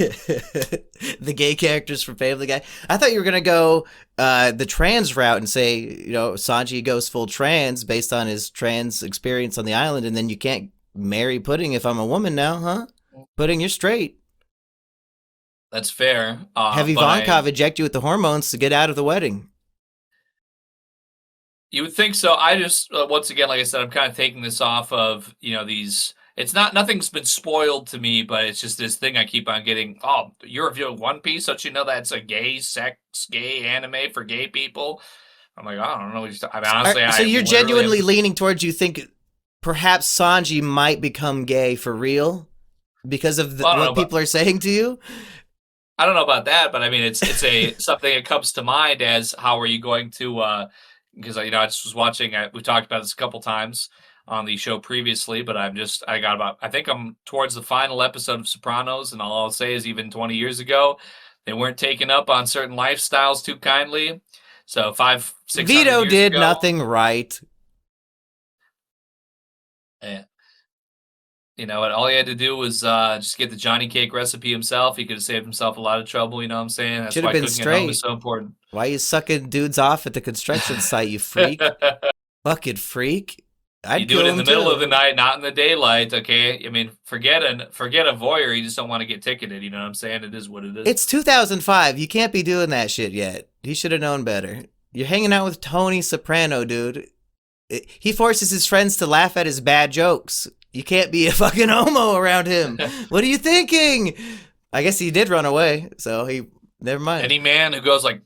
The gay characters from Family Guy. I thought you were going to go the trans route and say, Sanji goes full trans based on his trans experience on the island, and then you can't marry Pudding if I'm a woman now, huh? Pudding, you're straight. That's fair. Have Ivankov eject you with the hormones to get out of the wedding. You would think so. I just, once again, like I said, I'm kind of taking this off of, these... It's nothing's been spoiled to me, but it's just this thing I keep on getting. Oh, you're reviewing One Piece? Don't you know that's a gay anime for gay people? I'm like, I don't know what you're talking about. Honestly, so you're genuinely leaning towards you think perhaps Sanji might become gay for real? because of Well, I don't know what about people are saying to you? I don't know about that, but I mean, it's a something that comes to mind as how are you going to because I just was watching. We talked about this a couple times on the show previously, but I got about I think I'm towards the final episode of Sopranos, and all I'll say is even 20 years ago, they weren't taken up on certain lifestyles too kindly. So 500-600 Vito years did ago, nothing right. eh, what all he had to do was just get the Johnny Cake recipe himself. He could have saved himself a lot of trouble. You know what I'm saying? That's Should have why been cooking at home is straight. so important. Why you sucking dudes off at the construction site, you freak? Fucking freak. You I'd do it kill in him the middle of the too. night, not in the daylight. Okay, I mean, forget a voyeur. You just don't want to get ticketed. You know what I'm saying? It is what it is. It's 2005. You can't be doing that shit yet. He should have known better. You're hanging out with Tony Soprano, dude. He forces his friends to laugh at his bad jokes. You can't be a fucking homo around him. What are you thinking? I guess he did run away, so he never mind. Any man who goes like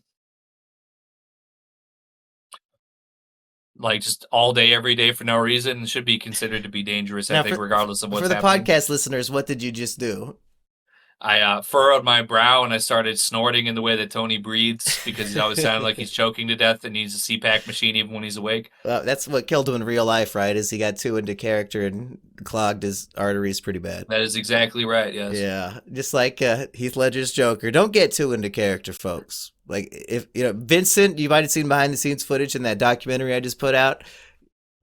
just all day, every day for no reason should be considered to be dangerous. I Now, think, regardless of for what's the happening. podcast listeners, what did you just do? I furrowed my brow and I started snorting in the way that Tony breathes because he always sounded like he's choking to death and needs a CPAP machine even when he's awake. Well, that's what killed him in real life, right? Is he got too into character and clogged his arteries pretty bad. That is exactly right. Yes. Yeah, just like Heath Ledger's Joker. Don't get too into character, folks. Like if Vincent, you might have seen behind the scenes footage in that documentary I just put out.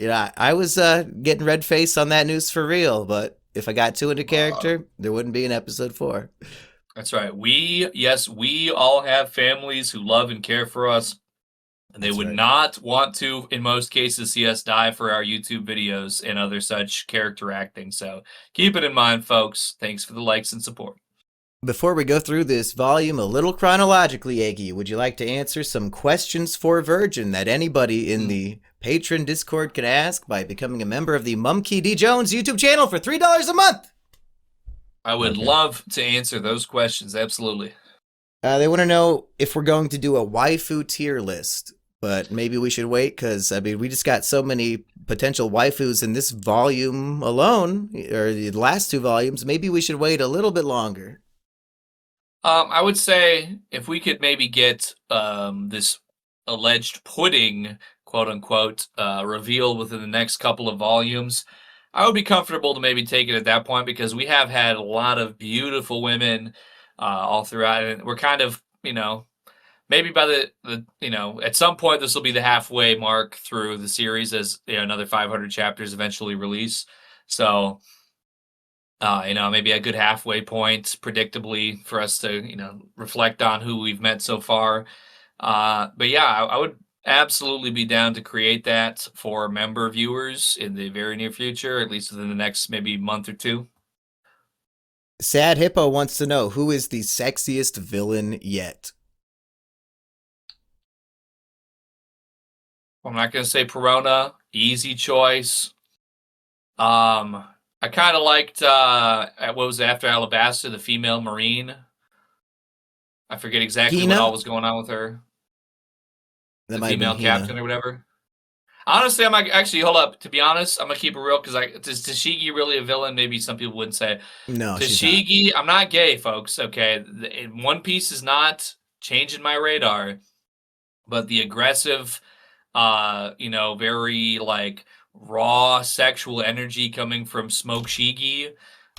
I was getting red face on that news for real, but if I got too into character, there wouldn't be an episode 4. That's right. We all have families who love and care for us. And they would not want to, in most cases, see us die for our YouTube videos and other such character acting. So keep it in mind, folks. Thanks for the likes and support. Before we go through this volume a little chronologically, Eggy, would you like to answer some questions for Virgin that anybody in the patron Discord can ask by becoming a member of the Mumkey D. Jones YouTube channel for $3 a month? I would love to answer those questions. Absolutely. They want to know if we're going to do a waifu tier list. But maybe we should wait because, I mean, we just got so many potential waifus in this volume alone, or the last 2 volumes. Maybe we should wait a little bit longer. I would say if we could maybe get this alleged pudding, quote unquote, revealed within the next couple of volumes, I would be comfortable to maybe take it at that point because we have had a lot of beautiful women all throughout, and we're kind of, maybe by the at some point this will be the halfway mark through the series as another 500 chapters eventually release. So maybe a good halfway point predictably for us to reflect on who we've met so far. But yeah, I would absolutely be down to create that for member viewers in the very near future, at least within the next maybe month or 2. Sad Hippo wants to know who is the sexiest villain yet. I'm not going to say Perona. Easy choice. I kind of liked, what was it, after Alabasta, the female Marine. I forget exactly Hina? what all was going on with her. That The might have female been Hina. captain or whatever. Honestly, actually, hold up. To be honest, I'm going to keep it real because is Tashigi really a villain? Maybe some people wouldn't say. No, Tashigi, I'm not gay, folks, okay? One Piece is not changing my radar, but the aggressive, very like raw sexual energy coming from Smoke Shigi.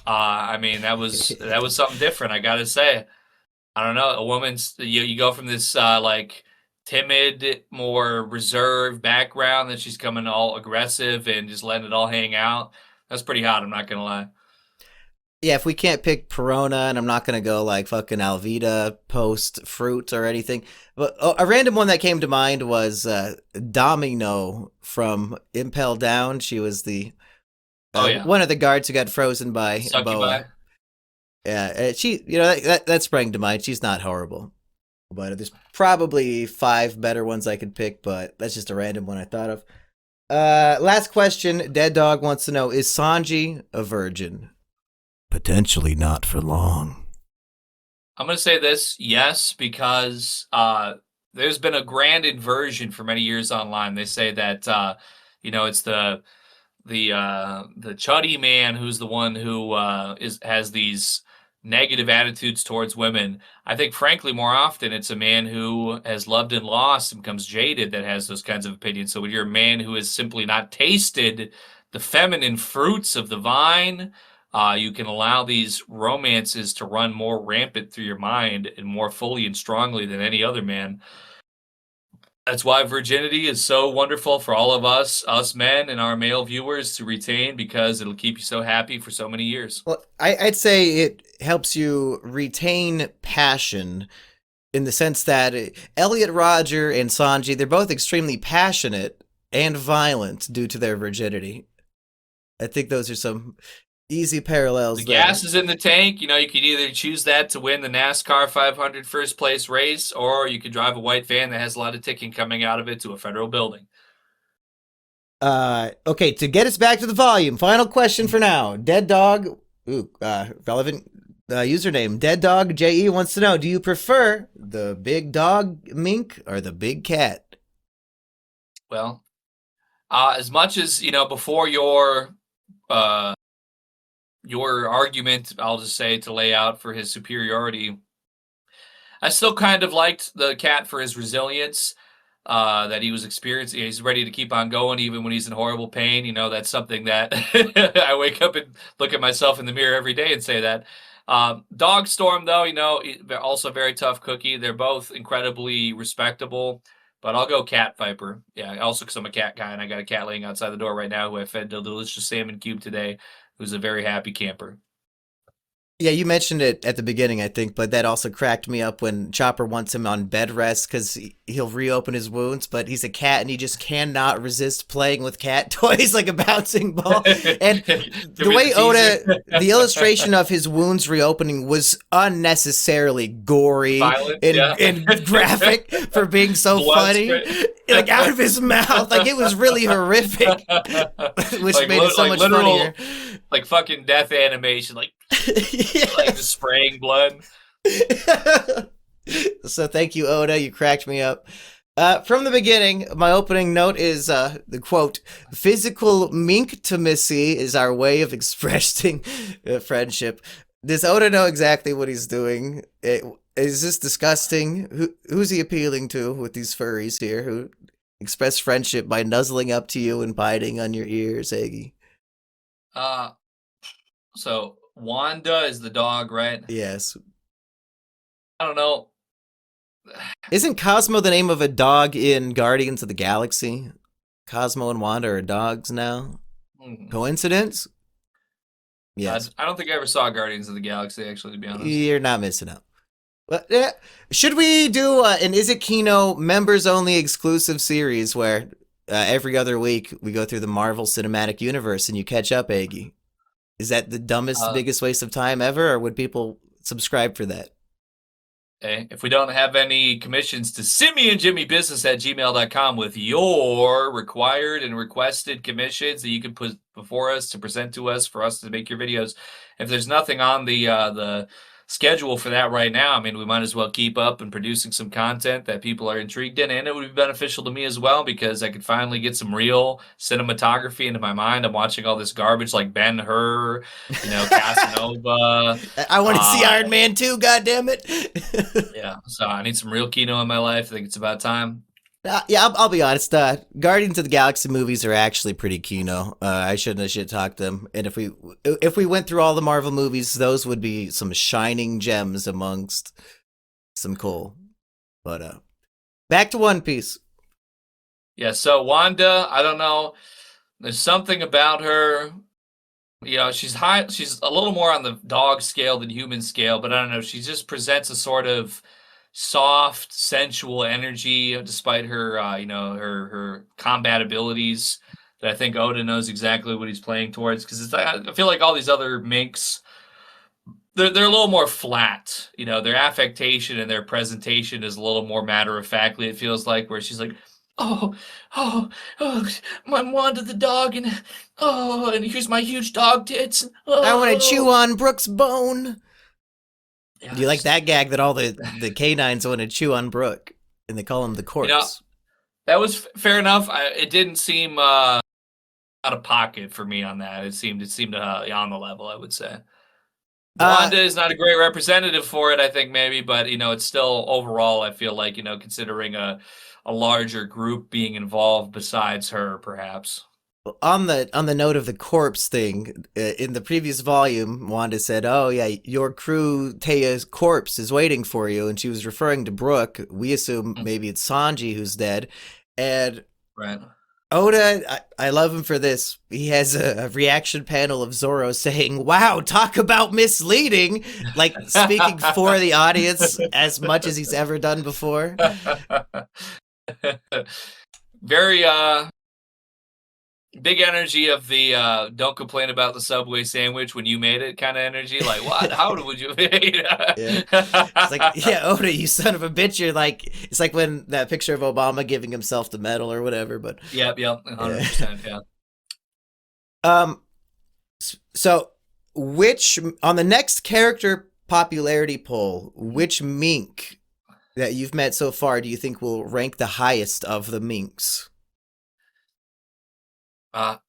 I mean, that was something different. I gotta say, I don't know. A woman's you go from this like timid, more reserved background, then she's coming all aggressive and just letting it all hang out. That's pretty hot. I'm not gonna lie. Yeah, if we can't pick Perona, and I'm not going to go like fucking Alvida post fruit or anything, but a random one that came to mind was Domino from Impel Down. She was the one of the guards who got frozen by Boa. Yeah, she, that sprang to mind. She's not horrible, but there's probably 5 better ones I could pick, but that's just a random one I thought of. Last question. Dead Dog wants to know, is Sanji a virgin? Potentially not for long. I'm going to say this, yes, because there's been a grand inversion for many years online. They say that, it's the the chuddy man who's the one who has these negative attitudes towards women. I think, frankly, more often it's a man who has loved and lost and becomes jaded that has those kinds of opinions. So when you're a man who has simply not tasted the feminine fruits of the vine, you can allow these romances to run more rampant through your mind and more fully and strongly than any other man. That's why virginity is so wonderful for all of us men and our male viewers to retain, because it'll keep you so happy for so many years. Well, I'd say it helps you retain passion in the sense that Elliot Rodger and Sanji, they're both extremely passionate and violent due to their virginity. I think those are some easy parallels The there. gas is in the tank. You could either choose that to win the NASCAR 500 first place race, or you could drive a white van that has a lot of ticking coming out of it to a federal building. Okay, to get us back to the volume, final question for now. Dead Dog, relevant username. Dead Dog JE wants to know, do you prefer the big dog Mink or the big cat? Well, as much as, before your argument, I'll just say, to lay out for his superiority, I still kind of liked the cat for his resilience that he was experiencing. He's ready to keep on going even when he's in horrible pain. That's something that I wake up and look at myself in the mirror every day and say that. Dog Storm, though, also a very tough cookie. They're both incredibly respectable, but I'll go Cat Viper. Yeah, also because I'm a cat guy and I got a cat laying outside the door right now who I fed a delicious salmon cube today, who's a very happy camper. Yeah, you mentioned it at the beginning, I think, but that also cracked me up when Chopper wants him on bed rest because he'll reopen his wounds, but he's a cat and he just cannot resist playing with cat toys like a bouncing ball. And the way Oda, the illustration of his wounds reopening was unnecessarily gory and graphic for being so funny. Like out of his mouth, like it was really horrific, which made it so much funnier. Like fucking death animation, like yes. Like just spraying blood. So thank you, Oda. You cracked me up. From the beginning, my opening note is the quote, "Physical minktimacy is our way of expressing friendship." Does Oda know exactly what he's doing? Is this disgusting? Who's he appealing to with these furries here who express friendship by nuzzling up to you and biting on your ears, Eggy? So Wanda is the dog, right? Yes. I don't know. Isn't Cosmo the name of a dog in Guardians of the Galaxy? Cosmo and Wanda are dogs now. Coincidence? Yes. I don't think I ever saw Guardians of the Galaxy, actually, to be honest. You're not missing out. But should we do an Is It Kino members-only exclusive series where every other week we go through the Marvel Cinematic Universe and you catch up, Eggy? Is that the dumbest, biggest waste of time ever, or would people subscribe for that? Okay. If we don't have any commissions, to simeonjimmybusiness@gmail.com with your required and requested commissions that you can put before us to present to us for us to make your videos. If there's nothing on the schedule for that right now, I mean, we might as well keep up and producing some content that people are intrigued in, and it would be beneficial to me as well because I could finally get some real cinematography into my mind. I'm watching all this garbage like Ben-Hur, Casanova. I want to see Iron Man 2, goddammit. Yeah, so I need some real Kino in my life. I think it's about time. Yeah, I'll be honest. Guardians of the Galaxy movies are actually pretty Kino. I shouldn't have shit-talked them. And if we went through all the Marvel movies, those would be some shining gems amongst some coal. But back to One Piece. Yeah, so Wanda, I don't know. There's something about her. She's high. She's a little more on the dog scale than human scale, but I don't know. She just presents a sort of soft, sensual energy, despite her, her combat abilities. That I think Oda knows exactly what he's playing towards. Because I feel like all these other minks, they're a little more flat. Their affectation and their presentation is a little more matter of factly. It feels like where she's like, oh, I'm Wanda the dog, and here's my huge dog tits. I want to chew on Brooke's bone. Yeah, do you like that gag that all the canines want to chew on Brooke, and they call him the corpse? That was fair enough. It didn't seem out of pocket for me on that. It seemed on the level, I would say. Uh, Wanda is not a great representative for it, I think maybe, but it's still overall. I feel like considering a larger group being involved besides her, perhaps. on the note of the corpse thing, in the previous volume, Wanda said, "Oh yeah, your crew Taya's corpse is waiting for you," and she was referring to Brooke. We assume maybe it's Sanji who's dead, and Right. Oda, I love him for this. He has a reaction panel of Zoro saying, "Wow, talk about misleading," like speaking for the audience as much as he's ever done before. Very big energy of the don't complain about the Subway sandwich when you made it kind of energy. Like, what? How would you? Yeah. It's like, yeah, Oda, you son of a bitch. You're like, it's like when that picture of Obama giving himself the medal or whatever, but. Yep, 100%, yeah. So, on the next character popularity poll, which Mink that you've met so far do you think will rank the highest of the Minks? I'm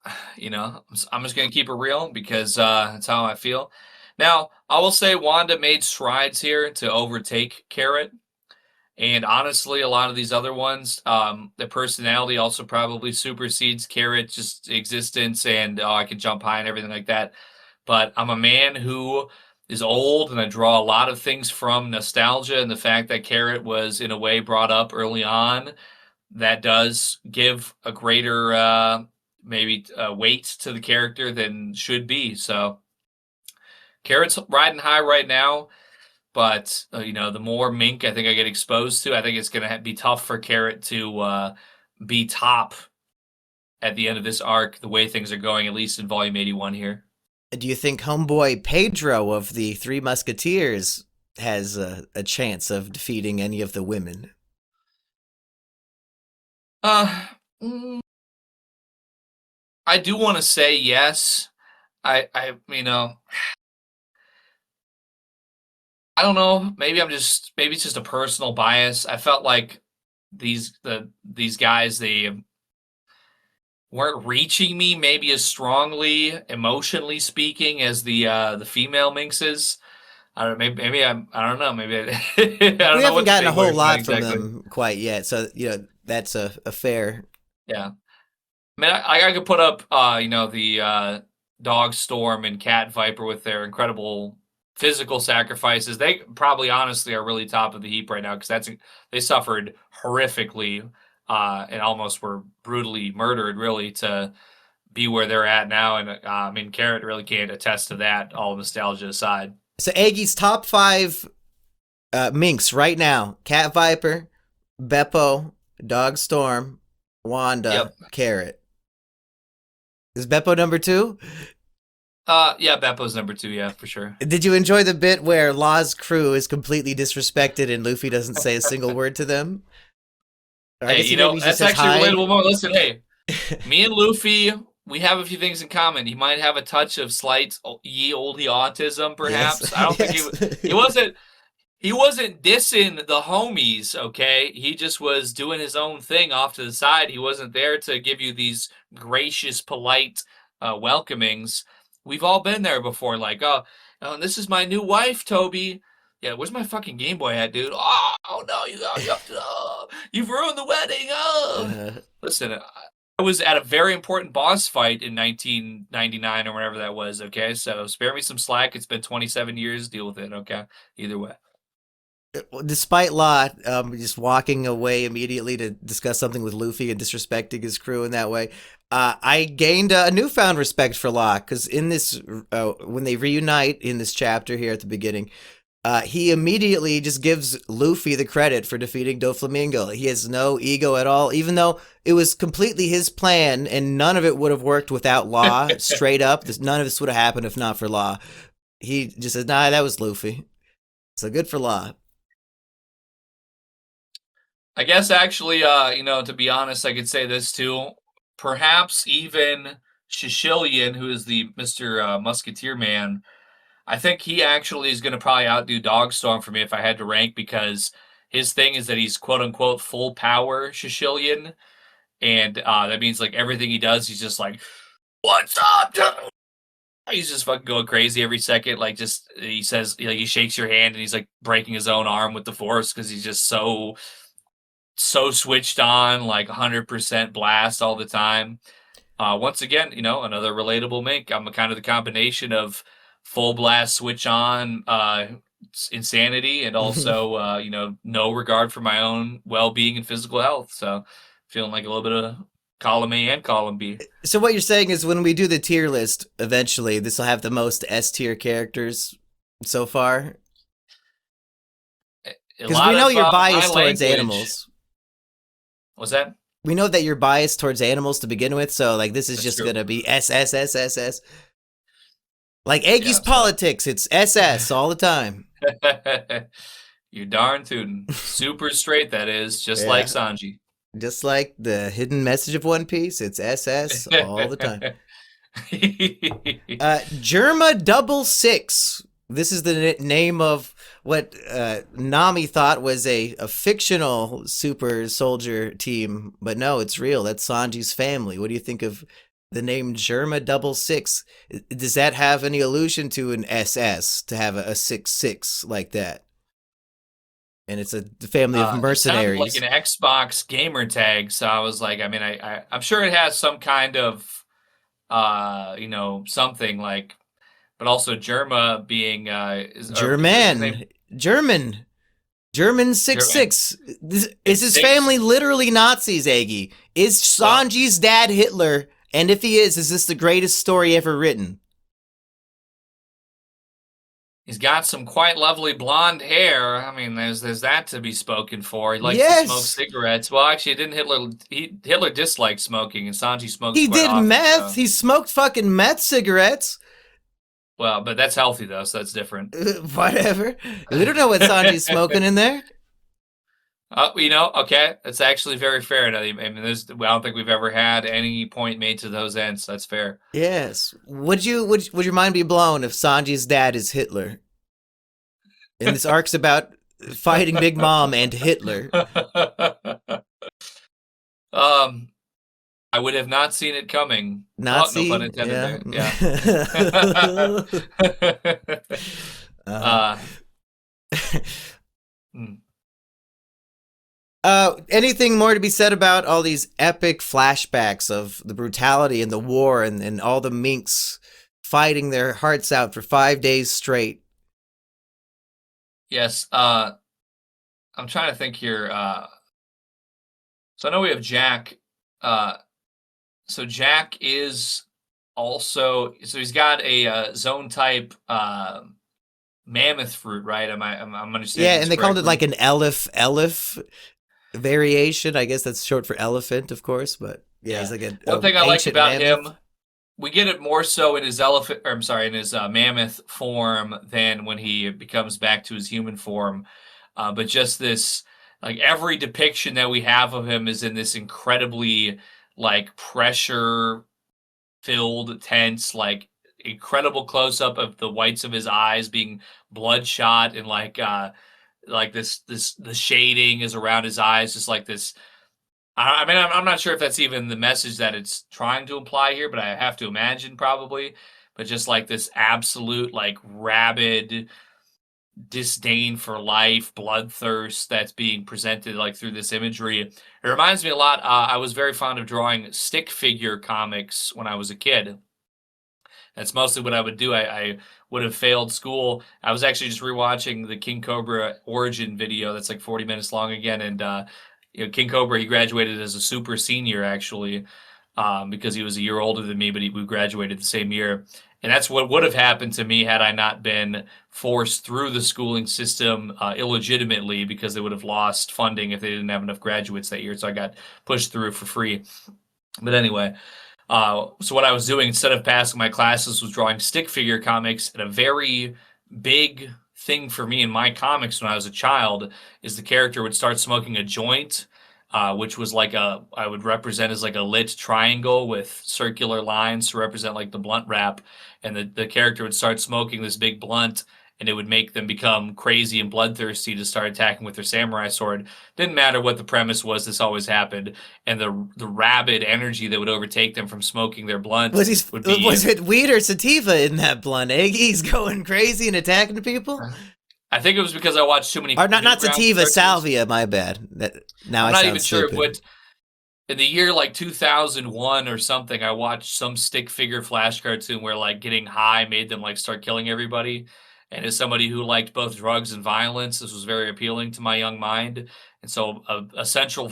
just gonna keep it real because that's how I feel. Now, I will say Wanda made strides here to overtake Carrot, and honestly, a lot of these other ones, the personality also probably supersedes Carrot, just existence, and I can jump high and everything like that. But I'm a man who is old, and I draw a lot of things from nostalgia and the fact that Carrot was in a way brought up early on. That does give a greater maybe weight to the character than should be. So Carrot's riding high right now, but the more Mink I think I get exposed to, I think it's going to be tough for Carrot to be top at the end of this arc, the way things are going, at least in Volume 81 here. Do you think homeboy Pedro of the Three Musketeers has a chance of defeating any of the women? Mm, I do want to say yes. I I don't know. Maybe it's just a personal bias. I felt like these guys, they weren't reaching me maybe as strongly emotionally speaking as the female minxes. I don't know. Maybe I don't know. Maybe I don't We know haven't what to gotten a think. whole lot from Exactly. them quite yet, so that's a fair. Yeah. I mean, I could put up, the Dog Storm and Cat Viper with their incredible physical sacrifices. They probably, honestly, are really top of the heap right now because they suffered horrifically and almost were brutally murdered, really, to be where they're at now. And I mean, Carrot really can't attest to that. All nostalgia aside. So Eggy's top 5 Minks right now: Cat Viper, Beppo, Dog Storm, Wanda, Yep. Carrot. Is Beppo number 2? Yeah, Beppo's number 2. Yeah, for sure. Did you enjoy the bit where Law's crew is completely disrespected and Luffy doesn't say a single word to them? Or I Hey, guess he maybe just that's says actually hi. relatable moment. Listen, hey, me and Luffy, we have a few things in common. He might have a touch of slight ye olde autism, Yes. perhaps. I don't think Yes. he wasn't dissing the homies, okay? He just was doing his own thing off to the side. He wasn't there to give you these gracious, polite welcomings. We've all been there before, like, oh, this is my new wife, Toby. Yeah, where's my fucking Game Boy at, dude? Oh no, you have to, you've ruined the wedding. Oh. Uh, Listen, I was at a very important boss fight in 1999 or whatever that was, okay? So spare me some slack. It's been 27 years. Deal with it, okay? Either way. Despite Law just walking away immediately to discuss something with Luffy and disrespecting his crew in that way, I gained a newfound respect for Law because in this, when they reunite in this chapter here at the beginning, he immediately just gives Luffy the credit for defeating Doflamingo. He has no ego at all, even though it was completely his plan and none of it would have worked without Law. Straight up, none of this would have happened if not for Law. He just says, "Nah, that was Luffy." So good for Law. I guess actually, to be honest, I could say this too. Perhaps even Shishilian, who is the Mr. Musketeer man, I think he actually is going to probably outdo Dogstorm for me if I had to rank because his thing is that he's quote unquote full power Shishilian. And that means like everything he does, he's just like What's up, dude? He's just fucking going crazy every second. Like, just he says, like, he shakes your hand and he's like breaking his own arm with the force because he's just so switched on, like 100% blast all the time. Once again, another relatable Mink. I'm a kind of the combination of full blast switch on insanity and also no regard for my own well-being and physical health. So feeling like a little bit of column A and column B. So what you're saying is when we do the tier list, eventually this will have the most S tier characters so far. Because we know you're biased towards animals. What's that? We know that you're biased towards animals to begin with, so like this is just gonna be S. Like Eggy's politics, it's SS all the time. You darn tootin'. Super straight, that is, just like Sanji. Just like the hidden message of One Piece, it's SS all the time. Germa 66. This is the name of what Nami thought was a fictional super soldier team, but no, it's real. That's Sanji's family. What do you think of the name Germa 66? Does that have any allusion to an SS, to have a 66 like that? And it's a family of mercenaries. It sounded like an Xbox gamer tag, so I was like, I mean, I'm sure it has some kind of, something like, but also Germa being German 66. Is his family literally Nazis, Eggy? Is Sanji's dad Hitler? And if he is this the greatest story ever written? He's got some quite lovely blonde hair. I mean, there's that to be spoken for. He likes to smoke cigarettes. Well, actually, Hitler disliked smoking, and Sanji smokes. He did often, meth. So. He smoked fucking meth cigarettes. Well, but that's healthy though, so that's different. Whatever. We don't know what Sanji's smoking in there. Okay, that's actually very fair. I mean, I don't think we've ever had any point made to those ends. So that's fair. Yes. Would your mind be blown if Sanji's dad is Hitler? And this arc's about fighting Big Mom and Hitler. I would have not seen it coming. Nazi? No pun intended there. Yeah. Anything more to be said about all these epic flashbacks of the brutality and the war and all the Minks fighting their hearts out for 5 days straight? Yes. I'm trying to think here. So I know we have Jack. So Jack is also, so he's got a zone type mammoth fruit, right? I'm understanding. Yeah, and they called it like an elif variation. I guess that's short for elephant, of course, but yeah, it's like one thing I like about mammoth. him, we get it more so in his in his mammoth form than when he becomes back to his human form. But just this, like every depiction that we have of him is in this incredibly like pressure filled, tense, like incredible close up of the whites of his eyes being bloodshot, and like this the shading is around his eyes, just like this. I mean, I'm not sure if that's even the message that it's trying to imply here, but I have to imagine probably. But just like this absolute, like rabid disdain for life, bloodthirst that's being presented like through this imagery. It reminds me a lot. I was very fond of drawing stick figure comics when I was a kid. That's mostly what I would do. I would have failed school. I was actually just rewatching the King Cobra origin video that's like 40 minutes long again. And King Cobra, he graduated as a super senior actually, because he was a year older than me, but we graduated the same year. And that's what would have happened to me had I not been forced through the schooling system illegitimately, because they would have lost funding if they didn't have enough graduates that year. So I got pushed through for free. But anyway, so what I was doing instead of passing my classes was drawing stick figure comics. And a very big thing for me in my comics when I was a child is the character would start smoking a joint, which was like I would represent as like a lit triangle with circular lines to represent like the blunt wrap. And the character would start smoking this big blunt, and it would make them become crazy and bloodthirsty to start attacking with their samurai sword. Didn't matter what the premise was, this always happened. And the rabid energy that would overtake them from smoking their blunt would be. Was it weed or sativa in that blunt? Eggy's going crazy and attacking people. I think it was because I watched too many. Or not sativa, cartoons. salvia. My bad. Now I'm I not sound even sure stupid. what. In the year like 2001 or something, I watched some stick figure flash cartoon where like getting high made them like start killing everybody. And as somebody who liked both drugs and violence, this was very appealing to my young mind. And so a central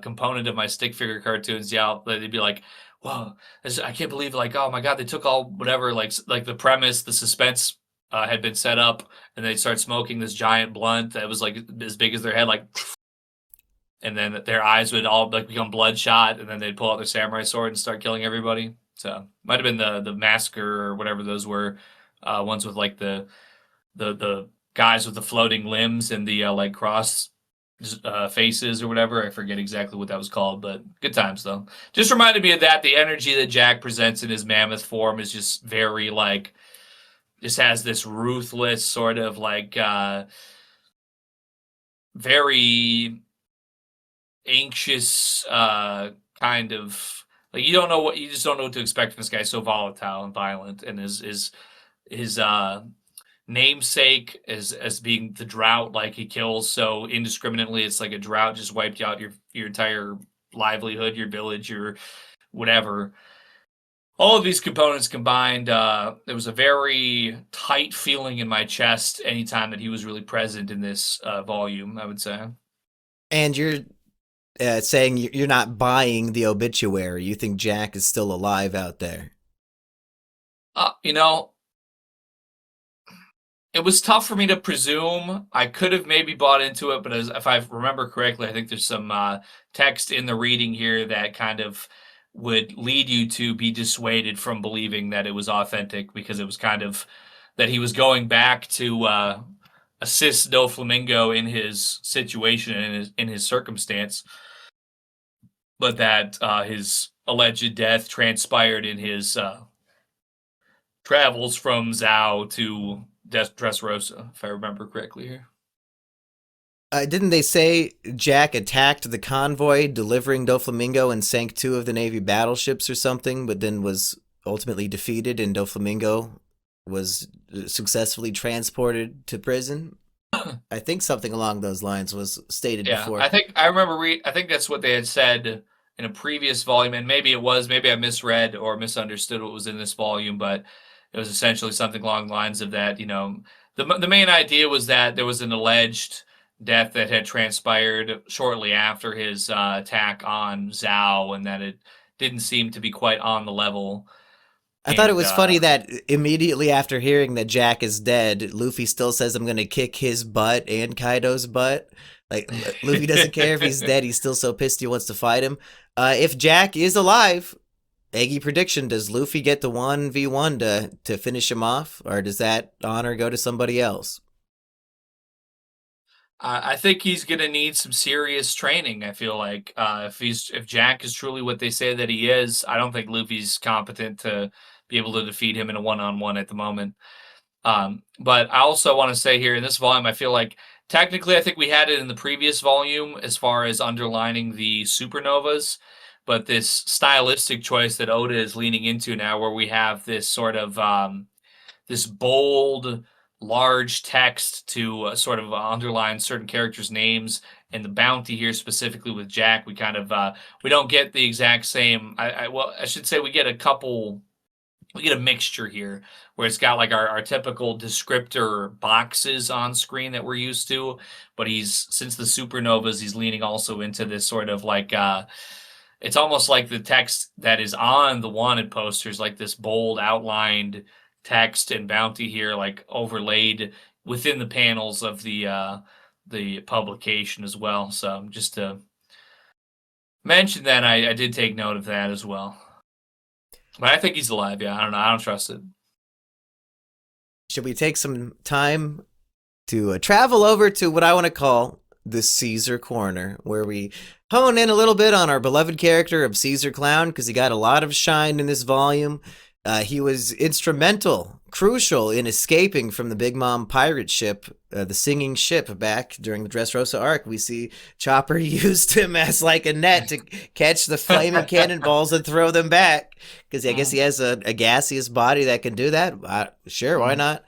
component of my stick figure cartoons, yeah, they'd be like, "Whoa, I can't believe like, oh my god, they took all whatever like the premise, the suspense had been set up, and they'd start smoking this giant blunt that was like as big as their head, like." And then their eyes would all like become bloodshot, and then they'd pull out their samurai sword and start killing everybody. So might have been the massacre or whatever those were, ones with like the guys with the floating limbs and the like cross faces or whatever. I forget exactly what that was called, but good times though. Just reminded me of that. The energy that Jack presents in his mammoth form is just very like, just has this ruthless sort of like very anxious kind of like, you just don't know what to expect from this guy. So volatile and violent, and his namesake as being the drought, like he kills so indiscriminately. It's like a drought just wiped out your entire livelihood, your village, your whatever. All of these components combined, there was a very tight feeling in my chest anytime that he was really present in this volume, I would say. And you're saying you're not buying the obituary. You think Jack is still alive out there. You know, it was tough for me to presume. I could have maybe bought into it, but if I remember correctly, I think there's some text in the reading here that kind of would lead you to be dissuaded from believing that it was authentic, because it was kind of that he was going back to assist Doflamingo in his situation and in his circumstance, but that his alleged death transpired in his travels from Zhao to Dressrosa, if I remember correctly here. Didn't they say Jack attacked the convoy delivering Doflamingo and sank 2 of the Navy battleships or something, but then was ultimately defeated and Doflamingo was successfully transported to prison? I think something along those lines was stated before. I think I remember I think that's what they had said in a previous volume, and maybe I misread or misunderstood what was in this volume, but it was essentially something along the lines of that. You know, the main idea was that there was an alleged death that had transpired shortly after his attack on Zhao, and that it didn't seem to be quite on the level. I thought it was funny that immediately after hearing that Jack is dead, Luffy still says, "I'm going to kick his butt and Kaido's butt." Like, Luffy doesn't care if he's dead. He's still so pissed he wants to fight him. If Jack is alive, Eggy prediction, does Luffy get the 1v1 to finish him off, or does that honor go to somebody else? I think he's going to need some serious training. I feel like if Jack is truly what they say that he is, I don't think Luffy's competent to be able to defeat him in a one-on-one at the moment. But I also want to say here in this volume, I feel like technically I think we had it in the previous volume as far as underlining the supernovas, but this stylistic choice that Oda is leaning into now, where we have this sort of this bold, large text to sort of underline certain characters' names, and the bounty here specifically with Jack, we kind of we don't get the exact same. I should say we get a mixture here where it's got like our typical descriptor boxes on screen that we're used to, but since the supernovas, he's leaning also into this sort of like it's almost like the text that is on the wanted posters, like this bold outlined text and bounty here, like overlaid within the panels of the publication as well. So just to mention that, I did take note of that as well. But I think he's alive. Yeah, I don't know. I don't trust it. Should we take some time to travel over to what I want to call the Caesar Corner, where we hone in a little bit on our beloved character of Caesar Clown, because he got a lot of shine in this volume. He was instrumental, crucial in escaping from the Big Mom pirate ship, the singing ship back during the Dressrosa arc. We see Chopper used him as like a net to catch the flaming cannonballs and throw them back. Because I guess he has a gaseous body that can do that. Sure, why not?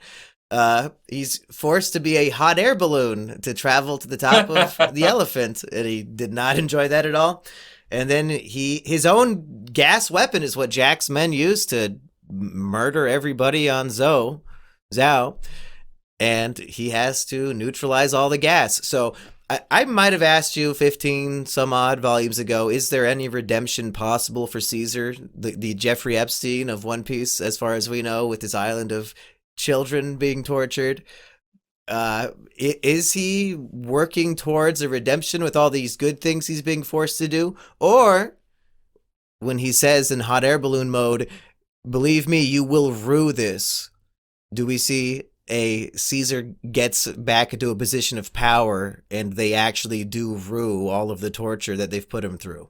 He's forced to be a hot air balloon to travel to the top of the elephant, and he did not enjoy that at all. And then his own gas weapon is what Jack's men used to murder everybody on Zhao, and he has to neutralize all the gas. So I might have asked you 15 some odd volumes ago, is there any redemption possible for Caesar, the Jeffrey Epstein of One Piece, as far as we know, with his island of children being tortured? Is he working towards a redemption with all these good things he's being forced to do? Or when he says in hot air balloon mode, believe me, you will rue this, do we see a Caesar gets back into a position of power and they actually do rue all of the torture that they've put him through?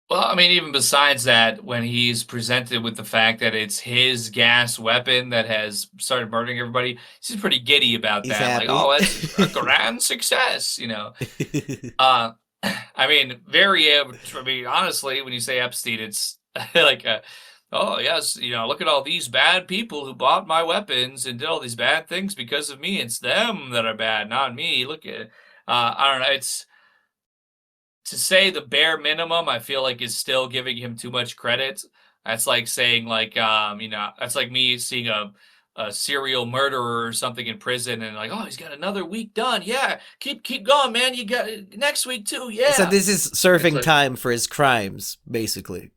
Well, I mean, even besides that, when he's presented with the fact that it's his gas weapon that has started murdering everybody, he's pretty giddy about He's that. happy. Like, oh, it's a grand success, you know. I mean, honestly, when you say Epstein, it's like, oh, yes, you know, look at all these bad people who bought my weapons and did all these bad things because of me. It's them that are bad, not me. Look at, I don't know, it's, to say the bare minimum, I feel like is still giving him too much credit. That's like saying, like, you know, that's like me seeing a serial murderer or something in prison and like, oh, he's got another week done. Yeah, keep going, man. You got next week too. Yeah. So this is serving like, time for his crimes, basically.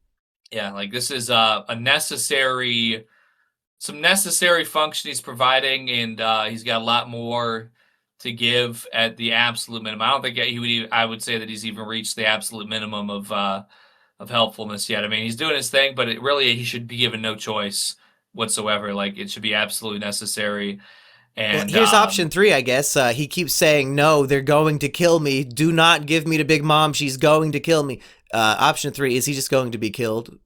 Yeah, like this is some necessary function he's providing, and he's got a lot more to give at the absolute minimum. I don't think I would say that he's even reached the absolute minimum of helpfulness yet. I mean, he's doing his thing, but he should be given no choice whatsoever. Like, it should be absolutely necessary. And well, here's option 3, I guess. He keeps saying, no, they're going to kill me. Do not give me to Big Mom. She's going to kill me. Option 3, is he just going to be killed?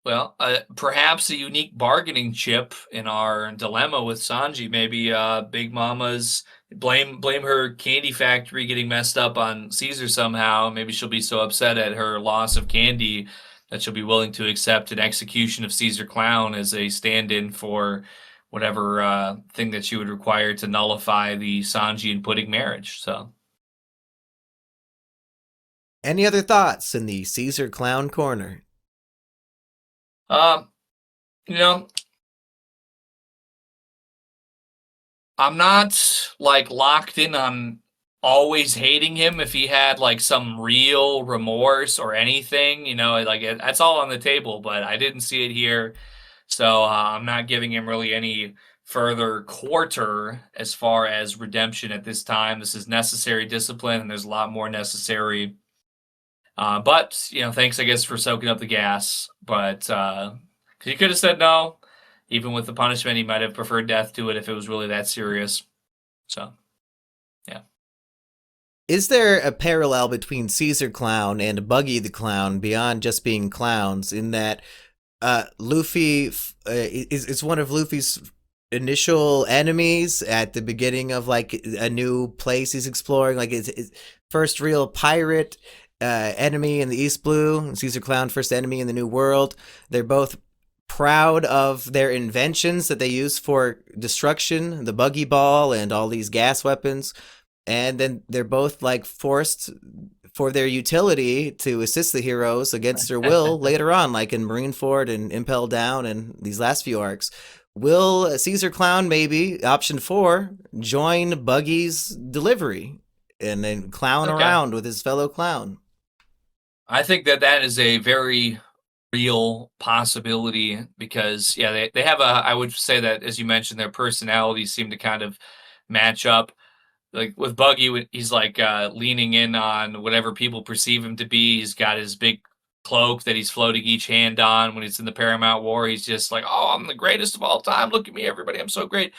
Well, perhaps a unique bargaining chip in our dilemma with Sanji. Maybe Big Mama's blame her candy factory getting messed up on Caesar somehow. Maybe she'll be so upset at her loss of candy that she'll be willing to accept an execution of Caesar Clown as a stand-in for whatever thing that she would require to nullify the Sanji and Pudding marriage. So, any other thoughts in the Caesar Clown corner? You know, I'm not like locked in on always hating him. If he had like some real remorse or anything, you know, like that's all on the table, but I didn't see it here. So I'm not giving him really any further quarter as far as redemption at this time. This is necessary discipline, and there's a lot more necessary. But, you know, thanks, I guess, for soaking up the gas. But because he could have said no. Even with the punishment, he might have preferred death to it if it was really that serious. So, yeah. Is there a parallel between Caesar Clown and Buggy the Clown beyond just being clowns, in that Luffy is one of Luffy's initial enemies at the beginning of like a new place he's exploring, like his first real pirate enemy in the East Blue, Caesar Clown first enemy in the New World. They're both proud of their inventions that they use for destruction, the buggy ball and all these gas weapons, and then they're both like forced for their utility to assist the heroes against their will later on, like in Marineford and Impel Down and these last few arcs. Will Caesar Clown, maybe option 4, join Buggy's delivery and then clown around with his fellow clown? I think that is a very real possibility because, yeah, they have I would say that, as you mentioned, their personalities seem to kind of match up. Like with Buggy, he's like leaning in on whatever people perceive him to be. He's got his big cloak that he's floating each hand on. When he's in the Paramount War, he's just like, oh, I'm the greatest of all time. Look at me, everybody. I'm so great.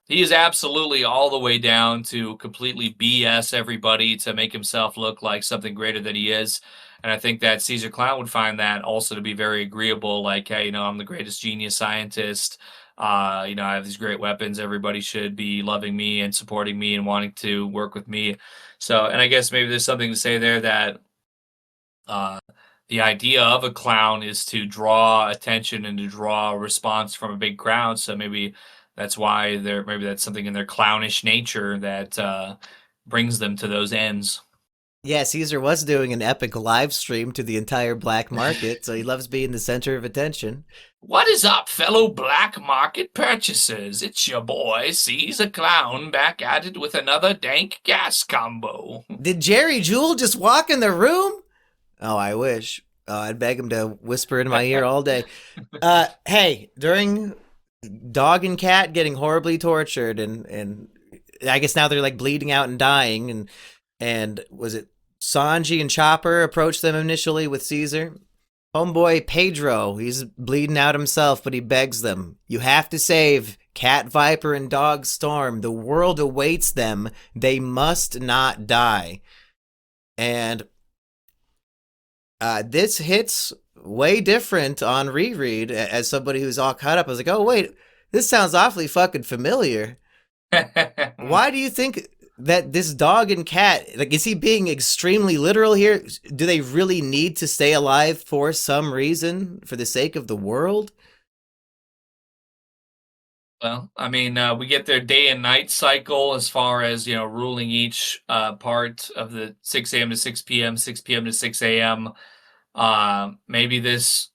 He is absolutely all the way down to completely BS everybody to make himself look like something greater than he is. And I think that Caesar Clown would find that also to be very agreeable. Like, hey, I'm the greatest genius scientist. I have these great weapons. Everybody should be loving me and supporting me and wanting to work with me. So, and I guess maybe there's something to say there that uh, the idea of a clown is to draw attention and to draw a response from a big crowd. So maybe that's why maybe that's something in their clownish nature that brings them to those ends. Yeah, Caesar was doing an epic live stream to the entire black market, so he loves being the center of attention. What is up, fellow black market purchasers? It's your boy, Caesar Clown, back at it with another dank gas combo. Did Jerry Jewell just walk in the room? Oh, I wish. Oh, I'd beg him to whisper in my ear all day. Hey, during dog and cat getting horribly tortured, and I guess now they're like bleeding out and dying, and was it Sanji and Chopper approached them initially with Caesar? Homeboy Pedro, he's bleeding out himself, but he begs them, you have to save Cat Viper and Dog Storm. The world awaits them. They must not die. And this hits way different on reread as somebody who's all caught up. I was like, oh, wait, this sounds awfully fucking familiar. Why do you think that this dog and cat, like, is he being extremely literal here? Do they really need to stay alive for some reason, for the sake of the world? Well, I mean, we get their day and night cycle as far as, ruling each part of the 6 a.m. to 6 p.m., 6 p.m. to 6 a.m. Maybe this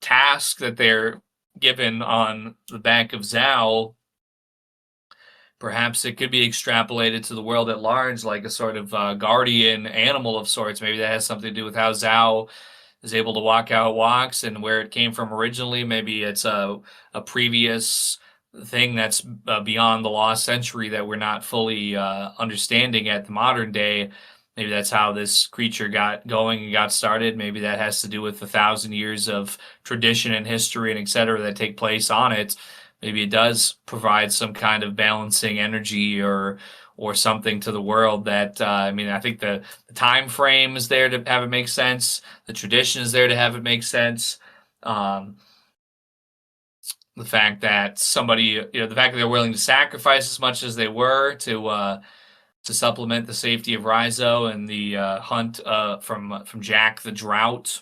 task that they're given on the back of Zhao, perhaps it could be extrapolated to the world at large, like a sort of guardian animal of sorts. Maybe that has something to do with how Zhao is able to walk how it walks and where it came from originally. Maybe it's a previous thing that's beyond the lost century that we're not fully understanding at the modern day. Maybe that's how this creature got going and got started. Maybe that has to do with the 1,000 years of tradition and history and et cetera that take place on it. Maybe it does provide some kind of balancing energy or something to the world that I think the time frame is there to have it make sense. The tradition is there to have it make sense. The fact that the fact that they're willing to sacrifice as much as they were to supplement the safety of RAIZO and the hunt from Jack the Drought.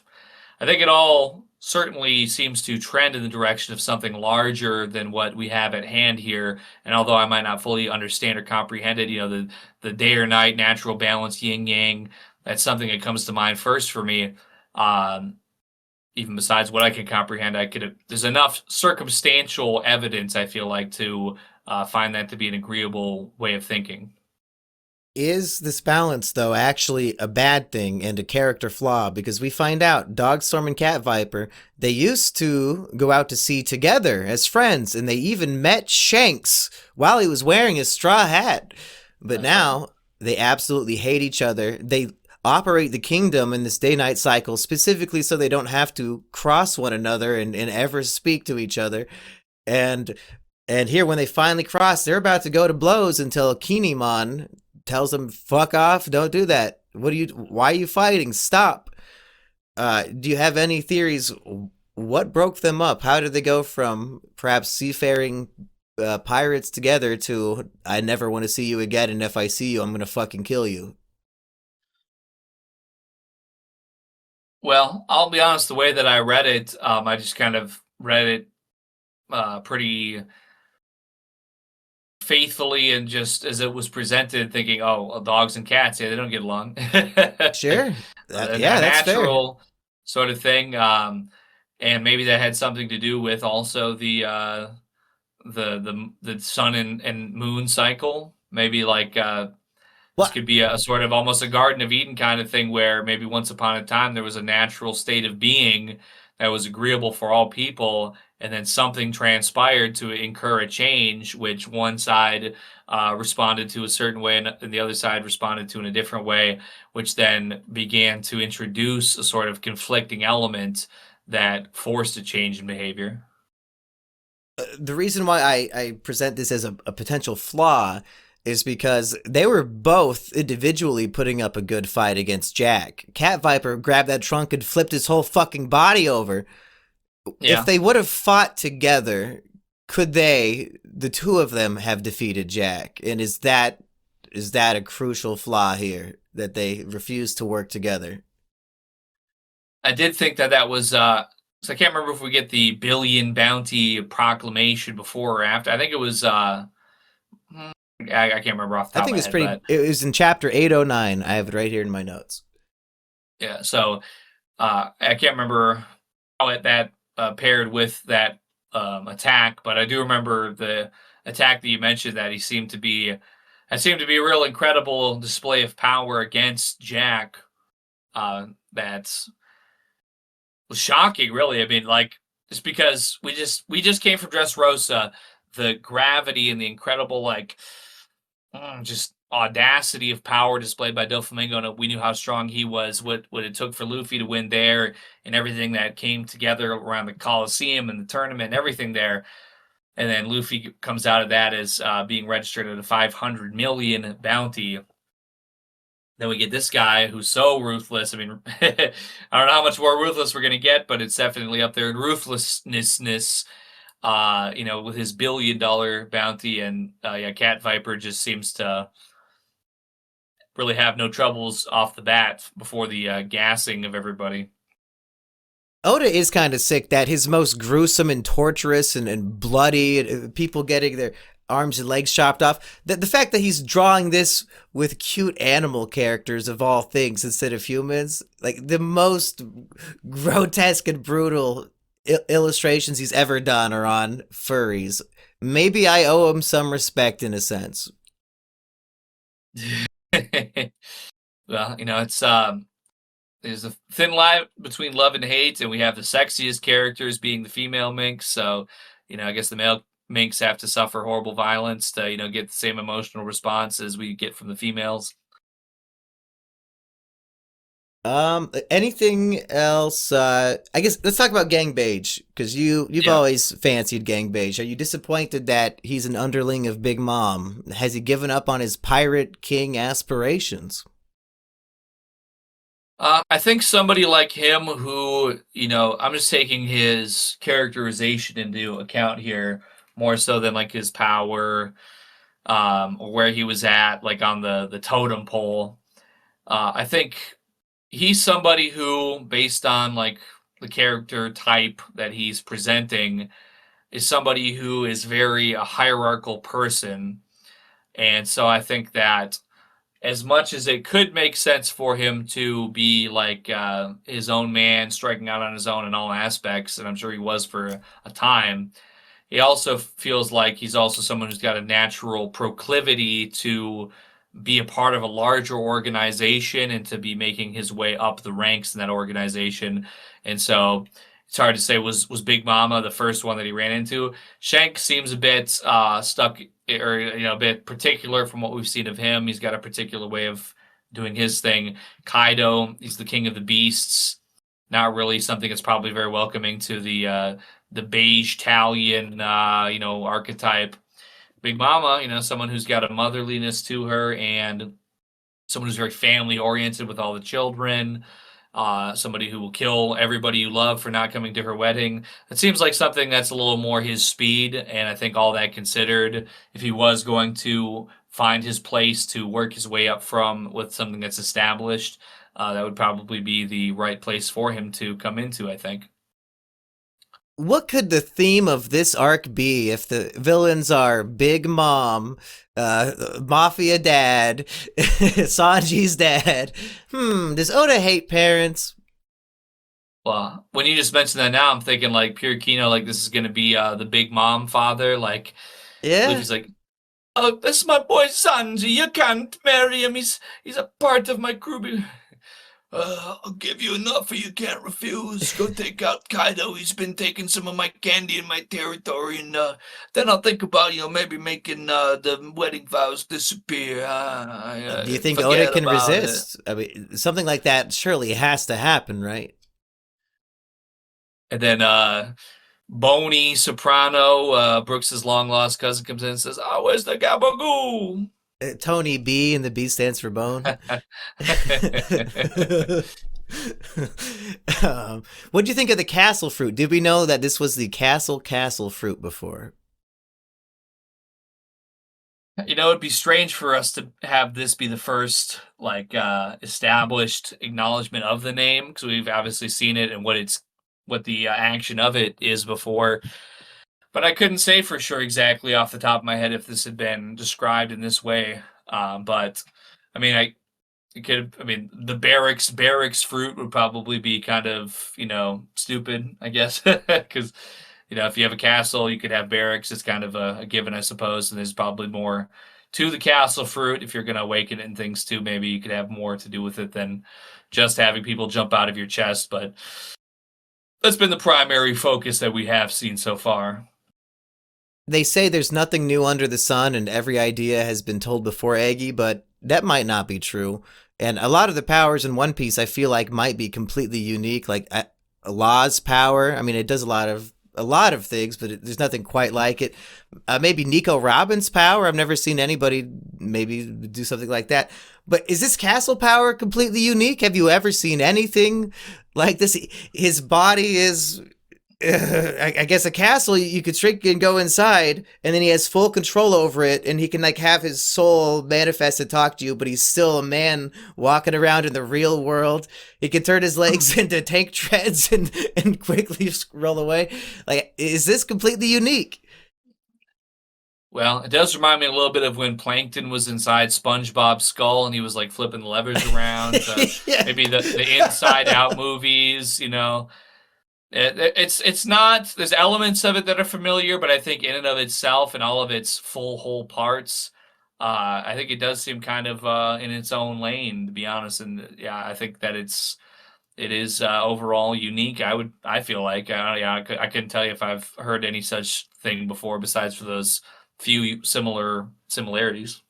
I think it all certainly seems to trend in the direction of something larger than what we have at hand here. And although I might not fully understand or comprehend it, the day or night natural balance, yin yang, that's something that comes to mind first for me. Even besides what I can comprehend, there's enough circumstantial evidence, I feel like, to find that to be an agreeable way of thinking. Is this balance, though, actually a bad thing and a character flaw? Because we find out Dogstorm and Cat Viper, they used to go out to sea together as friends, and they even met Shanks while he was wearing his straw hat. But now they absolutely hate each other. They operate the kingdom in this day-night cycle specifically so they don't have to cross one another and ever speak to each other. And here, when they finally cross, they're about to go to blows until Kinemon tells them, fuck off, don't do that. Why are you fighting? Stop. Do you have any theories? What broke them up? How did they go from perhaps seafaring pirates together to, I never want to see you again, and if I see you, I'm going to fucking kill you? Well, I'll be honest, the way that I read it, I just kind of read it pretty faithfully and just as it was presented, thinking, oh, dogs and cats, yeah, they don't get along. Sure. A Yeah, that's fair. natural sort of thing. And maybe that had something to do with also the sun and moon cycle. Maybe like this could be a sort of almost a Garden of Eden kind of thing where maybe once upon a time there was a natural state of being that was agreeable for all people, and then something transpired to incur a change, which one side responded to a certain way and the other side responded to in a different way, which then began to introduce a sort of conflicting element that forced a change in behavior. The reason why I present this as a potential flaw is because they were both individually putting up a good fight against Jack. Cat Viper grabbed that trunk and flipped his whole fucking body over. If Yeah. they would have fought together, could they, the two of them, have defeated Jack? And is that a crucial flaw here that they refuse to work together? I did think that was so I can't remember if we get the billion bounty proclamation before or after. I think it was I can't remember off the I top of think my it's head, pretty. but It was in chapter 809. I have it right here in my notes. yeah. So I can't remember how that paired with that attack, but I do remember the attack that you mentioned that it seemed to be a real incredible display of power against Jack. That was shocking, really. I mean, like just because we just came from Dressrosa, the gravity and the incredible just audacity of power displayed by Doflamingo, and we knew how strong he was, what it took for Luffy to win there, and everything that came together around the Coliseum and the tournament and everything there. And then Luffy comes out of that as being registered at a 500 million bounty. Then we get this guy who's so ruthless. I mean, I don't know how much more ruthless we're gonna get, but it's definitely up there in ruthlessness. With his $1 billion bounty, and yeah, Cat Viper just seems to really have no troubles off the bat before the gassing of everybody. Oda is kind of sick that his most gruesome and torturous and bloody people getting their arms and legs chopped off. The fact that he's drawing this with cute animal characters of all things instead of humans, like the most grotesque and brutal illustrations he's ever done are on furries. Maybe I owe him some respect in a sense. Well, it's there's a thin line between love and hate, and we have the sexiest characters being the female minks. So, I guess the male minks have to suffer horrible violence to, get the same emotional response as we get from the females. Anything else? I guess let's talk about Gang Beige because you've Yeah. always fancied Gang Beige. Are you disappointed that he's an underling of Big Mom? Has he given up on his pirate king aspirations? I think somebody like him who, I'm just taking his characterization into account here more so than like his power, or where he was at, like on the totem pole. I think he's somebody who, based on like the character type that he's presenting, is somebody who is very a hierarchical person. And so I think that as much as it could make sense for him to be like his own man, striking out on his own in all aspects, and I'm sure he was for a time, he also feels like he's also someone who's got a natural proclivity to be a part of a larger organization and to be making his way up the ranks in that organization. And so it's hard to say, was Big Mama the first one that he ran into. Shank seems a bit stuck, or a bit particular from what we've seen of him. He's got a particular way of doing his thing. Kaido, he's the king of the beasts. Not really something that's probably very welcoming to the beige Italian archetype. Big Mama, someone who's got a motherliness to her, and someone who's very family oriented with all the children. Somebody who will kill everybody you love for not coming to her wedding. It seems like something that's a little more his speed, and I think all that considered, if he was going to find his place to work his way up from with something that's established, that would probably be the right place for him to come into, I think. What could the theme of this arc be if the villains are Big Mom, Mafia Dad, Sanji's dad? Does Oda hate parents? Well, when you just mentioned that now, I'm thinking like pure Kino, like this is gonna be the Big Mom father. Like Yeah. Luffy's like, "Oh, this is my boy Sanji. You can't marry him. He's a part of my crew. I'll give you an offer you can't refuse. Go take out Kaido. He's been taking some of my candy in my territory, and then I'll think about maybe making the wedding vows disappear. Do you think Oda Forget can about it." resist? I mean, something like that surely has to happen, right? And then Boney Soprano, Brooks's long lost cousin, comes in and says, "Oh, where's the gabagoo?" Tony B, and the B stands for bone. What do you think of the castle fruit? Did we know that this was the castle fruit before? It'd be strange for us to have this be the first like established acknowledgement of the name because we've obviously seen it and what the action of it is before. But I couldn't say for sure exactly off the top of my head if this had been described in this way. But I mean, the barracks fruit would probably be kind of stupid, I guess, because if you have a castle, you could have barracks. It's kind of a given, I suppose. And there's probably more to the castle fruit if you're going to awaken it and things too. Maybe you could have more to do with it than just having people jump out of your chest. But that's been the primary focus that we have seen so far. They say there's nothing new under the sun and every idea has been told before Eggy, but that might not be true. And a lot of the powers in One Piece I feel like might be completely unique. Like Law's power, I mean, it does a lot of things, but there's nothing quite like it. Maybe Nico Robin's power. I've never seen anybody maybe do something like that. But is this castle power completely unique? Have you ever seen anything like this? His body is I guess a castle you could shrink and go inside, and then he has full control over it, and he can like have his soul manifest and talk to you, but he's still a man walking around in the real world. He can turn his legs into tank treads and quickly roll away. Like, is this completely unique? Well, it does remind me a little bit of when Plankton was inside SpongeBob's skull and he was like flipping the levers around. Yeah. Maybe the Inside Out movies. It's not. There's elements of it that are familiar, but I think in and of itself and all of its full whole parts, I think it does seem kind of in its own lane, to be honest. And yeah, I think that it is overall unique. I feel like yeah, I couldn't tell you if I've heard any such thing before besides for those few similarities.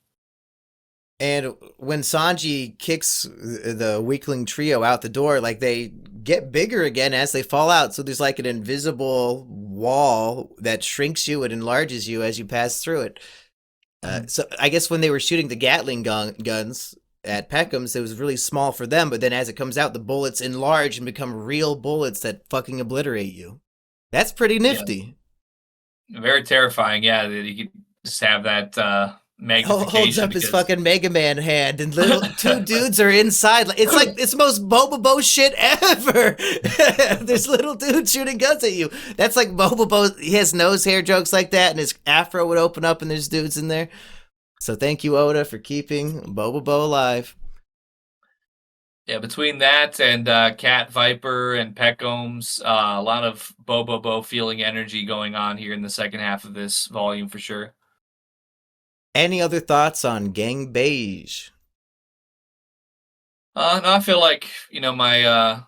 And when Sanji kicks the weakling trio out the door, like they get bigger again as they fall out. So there's like an invisible wall that shrinks you and enlarges you as you pass through it. So I guess when they were shooting the Gatling guns at Peckham's, it was really small for them. But then as it comes out, the bullets enlarge and become real bullets that fucking obliterate you. That's pretty Yeah, nifty. very terrifying. Yeah, that you could just have that Holds magnification up his because fucking Mega Man hand, and little two dudes are inside. It's the most Bobobo shit ever. There's little dudes shooting guns at you. That's like Bobobo. He has nose hair jokes like that, and his afro would open up, and there's dudes in there. So thank you, Oda, for keeping Bobobo alive. yeah, between that and Cat Viper and Peckham's, a lot of Bobobo feeling energy going on here in the second half of this volume for sure. Any other thoughts on Gang Beige? No, I feel like my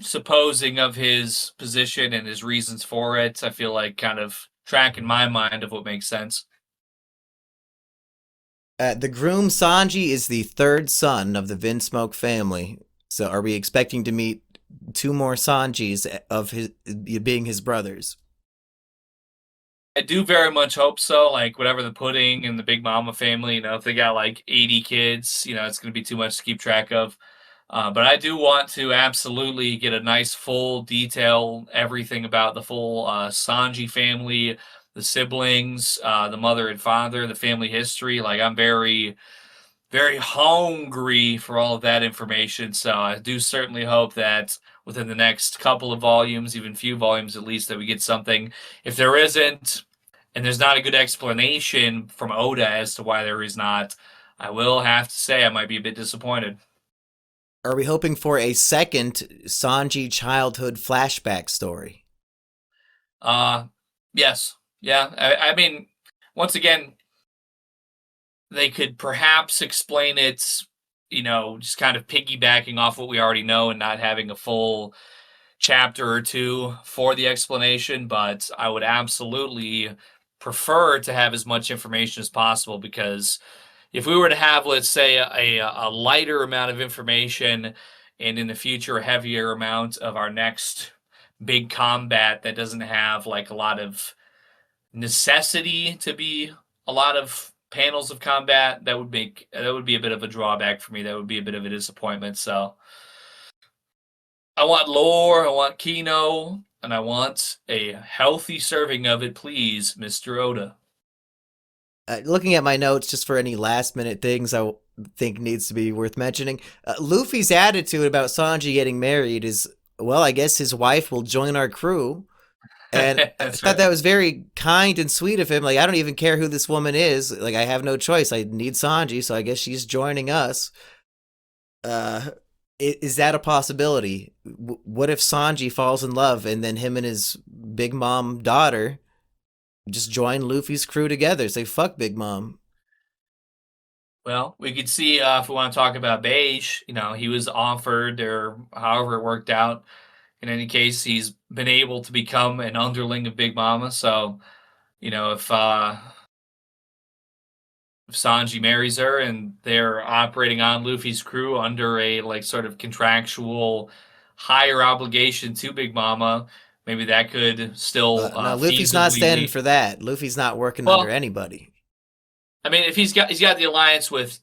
supposing of his position and his reasons for it. I feel like kind of track in my mind of what makes sense. The groom Sanji is the third son of the Vinsmoke family. So are we expecting to meet two more Sanjis of his being his brothers? I do very much hope so. Like whatever the Pudding and the Big Mama family, if they got like 80 kids, it's going to be too much to keep track of. But I do want to absolutely get a nice full detail, everything about the full Sanji family, the siblings, the mother and father, the family history. Like I'm very, very hungry for all of that information. So I do certainly hope that within the next couple of volumes, even few volumes at least, that we get something. If there isn't, and there's not a good explanation from Oda as to why there is not, I will have to say I might be a bit disappointed. Are we hoping for a second Sanji childhood flashback story? Uh, yes. Yeah. I mean, once again, they could perhaps explain it, just kind of piggybacking off what we already know and not having a full chapter or two for the explanation, but I would absolutely prefer to have as much information as possible because if we were to have, let's say, a lighter amount of information and in the future a heavier amount of our next big combat that doesn't have like a lot of necessity to be a lot of panels of combat, that would be a bit of a drawback for me. That would be a bit of a disappointment. So I want lore, I want Kino, and I want a healthy serving of it, please, Mr. Oda. Looking at my notes, just for any last minute things think needs to be worth mentioning. Luffy's attitude about Sanji getting married is, well, I guess his wife will join our crew. And I That's thought right. that was very kind and sweet of him. Like, I don't even care who this woman is. Like, I have no choice. I need Sanji, so I guess she's joining us. Uh, is that a possibility? What if Sanji falls in love and then him and his Big Mom daughter just join Luffy's crew together? Say, fuck Big Mom. Well, we could see if we want to talk about Beige. He was offered, or however it worked out. In any case, he's been able to become an underling of Big Mama. So, if Sanji marries her and they're operating on Luffy's crew under a like sort of contractual higher obligation to Big Mama, maybe that could still No, Luffy's not feasibly standing lead. for that. Luffy's not working under Well, anybody. I mean, if he's got the alliance with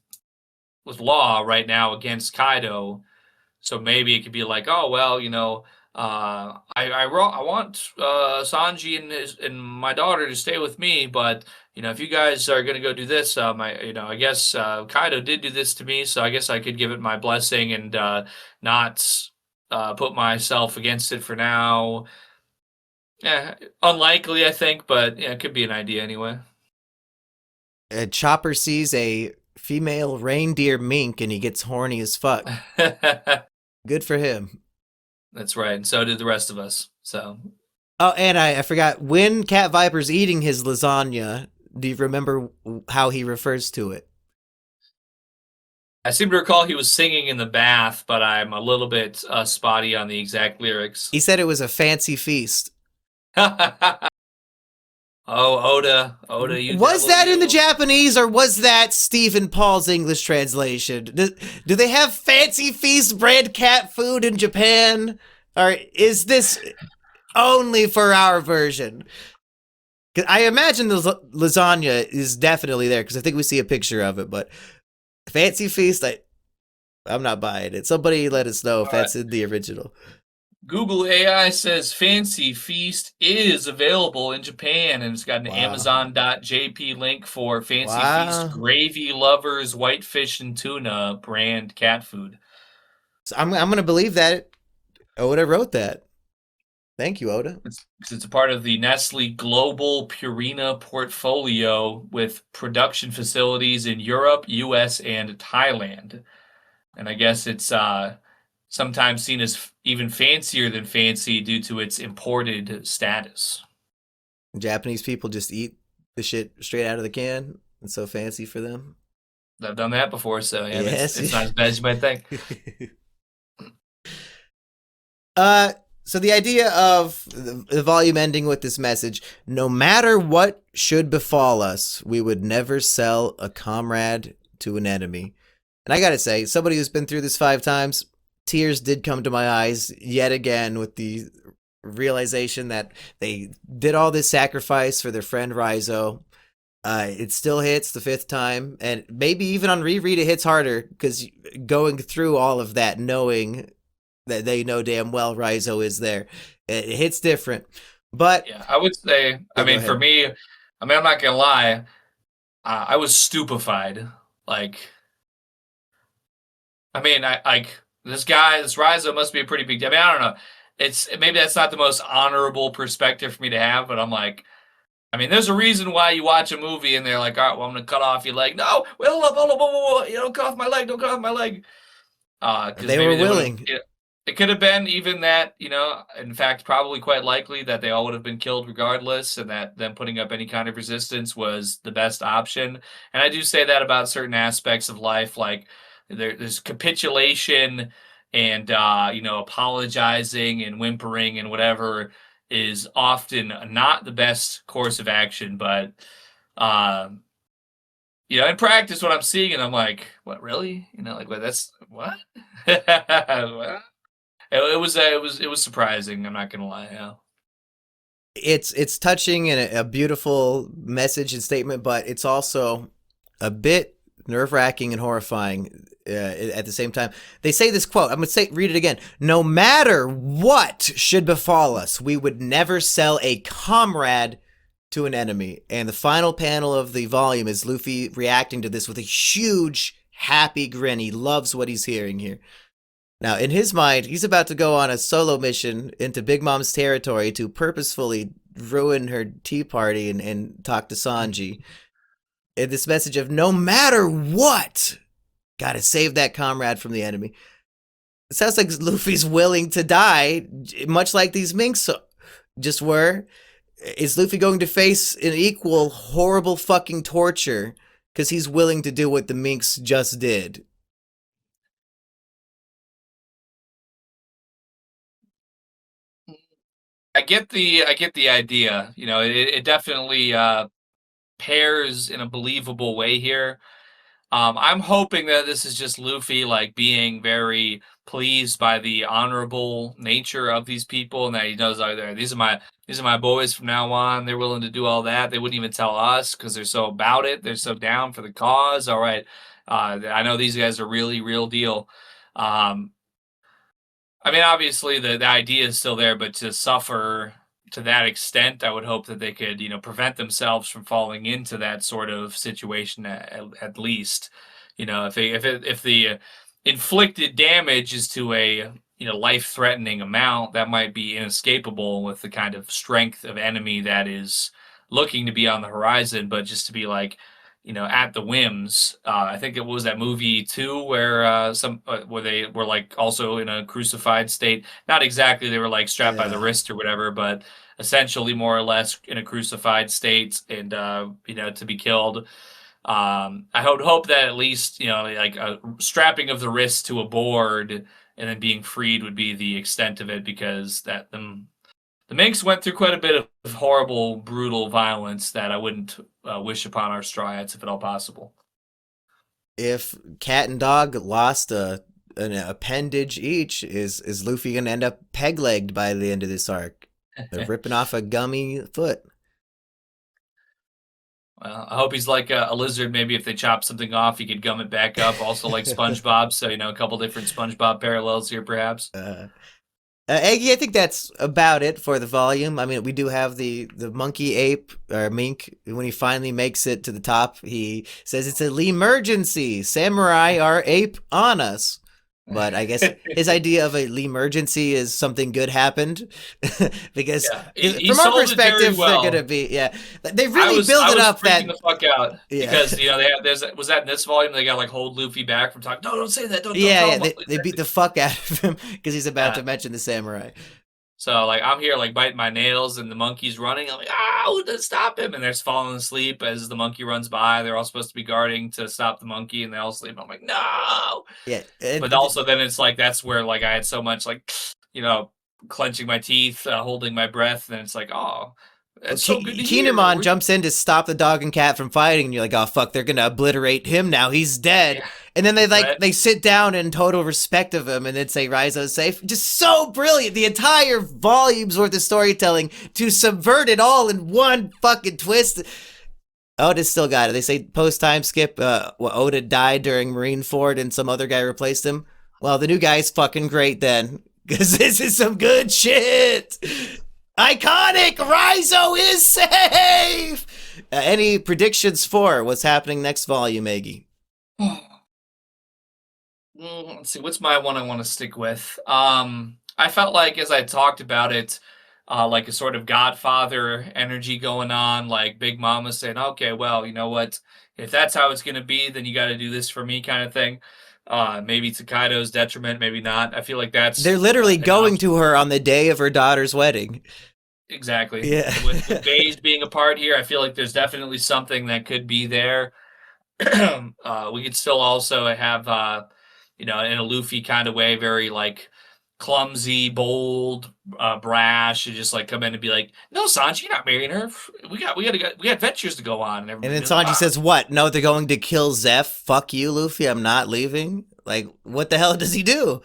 Law right now against Kaido, so maybe it could be like, oh well, I want Sanji and my daughter to stay with me, but if you guys are gonna go do this, I guess Kaido did do this to me, so I guess I could give it my blessing and not put myself against it for now. Yeah, unlikely, I think, but yeah, it could be an idea anyway. Chopper sees a female reindeer mink and he gets horny as fuck. Good for him. That's right, and so did the rest of us. So Oh, and I forgot, when Cat Viper's eating his lasagna, do you remember how he refers to it? I seem to recall he was singing in the bath, but I'm a little bit spotty on the exact lyrics. He said it was a fancy feast. Oh, Oda, you Was devil, that in the you. Japanese or was that Stephen Paul's English translation? Do they have fancy feast brand cat food in Japan? Or is this only for our version? 'Cause I imagine the lasagna is definitely there because I think we see a picture of it, but fancy feast, I'm not buying it. Somebody let us know if All right. that's in the original. Google AI says Fancy Feast is available in Japan, and it's got an Wow. Amazon.jp link for Fancy Feast Wow. Gravy Lovers Whitefish and Tuna brand cat food. So I'm gonna believe that Oda wrote that. Thank you, Oda. It's a part of the Nestle Global Purina portfolio with production facilities in Europe, US, and Thailand. And I guess it's sometimes seen as even fancier than fancy due to its imported status. Japanese people just eat the shit straight out of the can. It's so fancy for them. I've done that before, so yeah, Yes. it's not as bad as you might think. So the idea of the volume ending with this message: no matter what should befall us, we would never sell a comrade to an enemy. And I gotta say, somebody who's been through this 5 times, tears did come to my eyes yet again with the realization that they did all this sacrifice for their friend RAIZO. It still hits the 5th time, and maybe even on reread it hits harder because going through all of that, knowing that they know damn well RAIZO is there, it hits different. But Yeah, I would say, I oh, go mean, for ahead. me, I mean, I'm not gonna lie, I was stupefied. Like, I mean, I like this guy, this Riso must be a pretty big deal. I mean, I don't know. It's maybe that's not the most honorable perspective for me to have, but I'm like, I mean, there's a reason why you watch a movie and they're like, all right, well, I'm gonna cut off your leg. No, wait, hold up, whoa, you don't cut off my leg, don't cut off my leg. Because They were maybe they would have. willing. It could have been even that, in fact, probably quite likely that they all would have been killed regardless, and that them putting up any kind of resistance was the best option. And I do say that about certain aspects of life, like there's capitulation and apologizing and whimpering and whatever is often not the best course of action, but um, in practice, what I'm seeing, and I'm like, what, really? Like, what? That's what? What? It was surprising. I'm not gonna lie. Yeah. It's touching and a beautiful message and statement, but it's also a bit nerve-wracking and horrifying at the same time. They say this quote. I'm going to read it again. No matter what should befall us, we would never sell a comrade to an enemy. And the final panel of the volume is Luffy reacting to this with a huge, happy grin. He loves what he's hearing here. Now, in his mind, he's about to go on a solo mission into Big Mom's territory to purposefully ruin her tea party and talk to Sanji. And this message of no matter what, gotta save that comrade from the enemy. It sounds like Luffy's willing to die, much like these Minks just were. Is Luffy going to face an equal horrible fucking torture because he's willing to do what the Minks just did? I get the idea. You know, it definitely pairs in a believable way here. I'm hoping that this is just Luffy like being very pleased by the honorable nature of these people, and that he knows these are my boys from now on. They're willing to do all that. They wouldn't even tell us because they're so about it. They're so down for the cause. All right, I know these guys are really real deal. I mean, obviously the idea is still there, but to suffer to that extent, I would hope that they could, you know, prevent themselves from falling into that sort of situation at least. You know, if the inflicted damage is to a, you know, life-threatening amount, that might be inescapable with the kind of strength of enemy that is looking to be on the horizon, but just to be like, you know, at the whims. I think it was that movie too, where where they were like also in a crucified state. Not exactly, they were like strapped by the wrist or whatever, but essentially more or less in a crucified state and you know, to be killed. I would hope that at least, you know, like a strapping of the wrist to a board and then being freed would be the extent of it, because the Minks went through quite a bit of horrible, brutal violence that I wouldn't wish upon our Stryads if at all possible. If cat and dog lost an appendage each, is Luffy gonna end up peg-legged by the end of this arc? They're ripping off a gummy foot. Well, I hope he's like a lizard. Maybe if they chop something off, he could gum it back up. Also like SpongeBob, so, you know, a couple different SpongeBob parallels here, perhaps. Eggy, I think that's about it for the volume. I mean, we do have the monkey ape, or Mink, when he finally makes it to the top, he says it's an emergency. Samurai are ape on us. But I guess his idea of a emergency is something good happened. Because from our perspective, well. They're going to be, they really build it up that. The fuck out. Yeah. Because, you know, was that in this volume? They got like hold Luffy back from talking. No, don't say that. Don't they beat the fuck out of him because he's about to mention the samurai. So, like, I'm here, like, biting my nails, and the monkey's running. I'm like, stop him. And they're falling asleep as the monkey runs by. They're all supposed to be guarding to stop the monkey, and they all sleep. I'm like, no! Yeah. But also, then it's like, that's where, like, I had so much, like, you know, clenching my teeth, holding my breath, and it's like, oh, that's so good to hear. Kinemon jumps in to stop the dog and cat from fighting, and you're like, oh, fuck, they're gonna obliterate him now. He's dead. Yeah. And then they sit down in total respect of him and then say Riso's safe. Just so brilliant. The entire volume's worth of storytelling to subvert it all in one fucking twist. Oda's still got it. They say post-time skip, Oda died during Marineford and some other guy replaced him. Well, the new guy's fucking great then, because this is some good shit. Iconic! Riso is safe! Any predictions for what's happening next volume, Eggy? Let's see, what's my one I want to stick with? I felt like, as I talked about it, like a sort of Godfather energy going on, like Big Mama saying, okay, well, you know what? If that's how it's going to be, then you got to do this for me kind of thing. Maybe to Kaido's detriment, maybe not. I feel like that's... They're literally going to her on the day of her daughter's wedding. Exactly. Yeah. With Beige being a part here, I feel like there's definitely something that could be there. We could still also have... you know, in a Luffy kind of way, very like clumsy, bold, brash, and just like come in and be like, "No, Sanji, you're not marrying her. We got ventures to go on." And then Sanji says, "What? No, they're going to kill Zeph. Fuck you, Luffy. I'm not leaving." Like, what the hell does he do?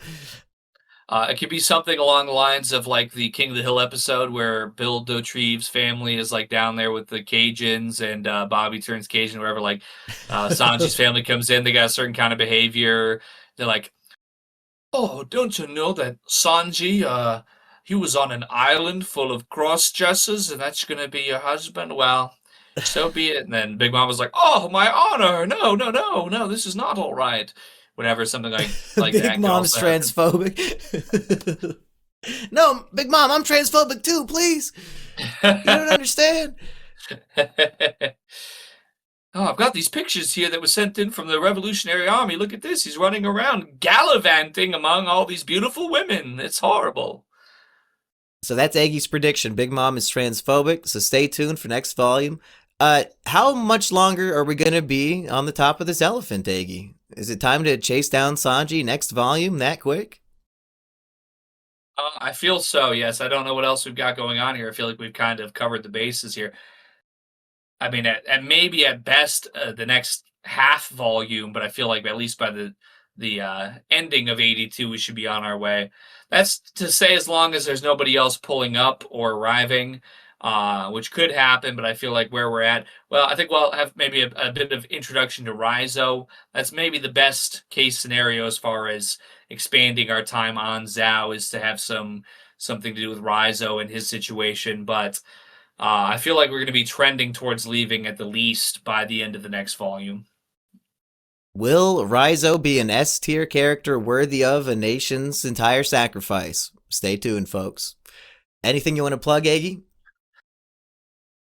It could be something along the lines of like the King of the Hill episode where Bill Dauterive's family is like down there with the Cajuns and Bobby turns Cajun, wherever. Like Sanji's family comes in, they got a certain kind of behavior. They're like, "Oh, don't you know that Sanji, he was on an island full of cross-dressers, and that's gonna be your husband? Well, so be it." And then Big Mom was like, "Oh, my honor! No, no, no, no, this is not all right." Whatever, something like Big that could Mom's also happen. transphobic. No, Big Mom, I'm transphobic too, please. You don't understand. Oh, I've got these pictures here that were sent in from the Revolutionary Army. Look at this. He's running around gallivanting among all these beautiful women. It's horrible. So that's Eggy's prediction. Big Mom is transphobic, so stay tuned for next volume. How much longer are we going to be on the top of this elephant, Eggy? Is it time to chase down Sanji next volume that quick? I feel so, yes. I don't know what else we've got going on here. I feel like we've kind of covered the bases here. I mean, at maybe at best the next half volume, but I feel like at least by the ending of 82, we should be on our way. That's to say, as long as there's nobody else pulling up or arriving, which could happen. But I feel like where we're at, well, I think we'll have maybe a bit of introduction to Riso. That's maybe the best case scenario as far as expanding our time on Zhao is to have something to do with Riso and his situation, but. I feel like we're going to be trending towards leaving at the least by the end of the next volume. Will Riso be an S tier character worthy of a nation's entire sacrifice? Stay tuned, folks. Anything you want to plug, Eggy?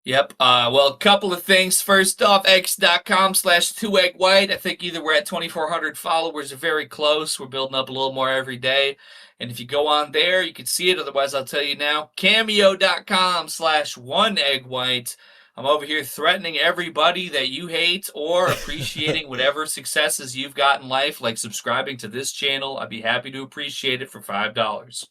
Yep. Well, a couple of things. First off, x.com/2egg-white. I think either we're at 2,400 followers or very close. We're building up a little more every day. And if you go on there, you can see it. Otherwise, I'll tell you now. Cameo.com/1egg-white. I'm over here threatening everybody that you hate or appreciating whatever successes you've got in life, like subscribing to this channel. I'd be happy to appreciate it for $5.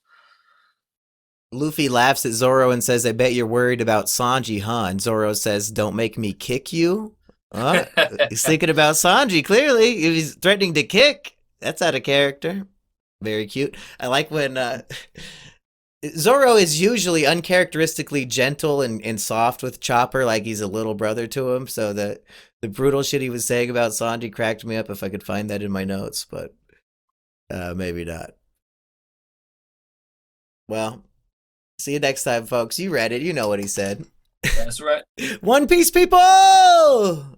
Luffy laughs at Zoro and says, I bet you're worried about Sanji, huh? And Zoro says, don't make me kick you. He's thinking about Sanji, clearly. He's threatening to kick. That's out of character. Very cute. I like when Zoro is usually uncharacteristically gentle and soft with Chopper, like he's a little brother to him. So the brutal shit he was saying about Sanji cracked me up if I could find that in my notes, but maybe not. Well, see you next time, folks. You read it. You know what he said. That's right. One Piece people!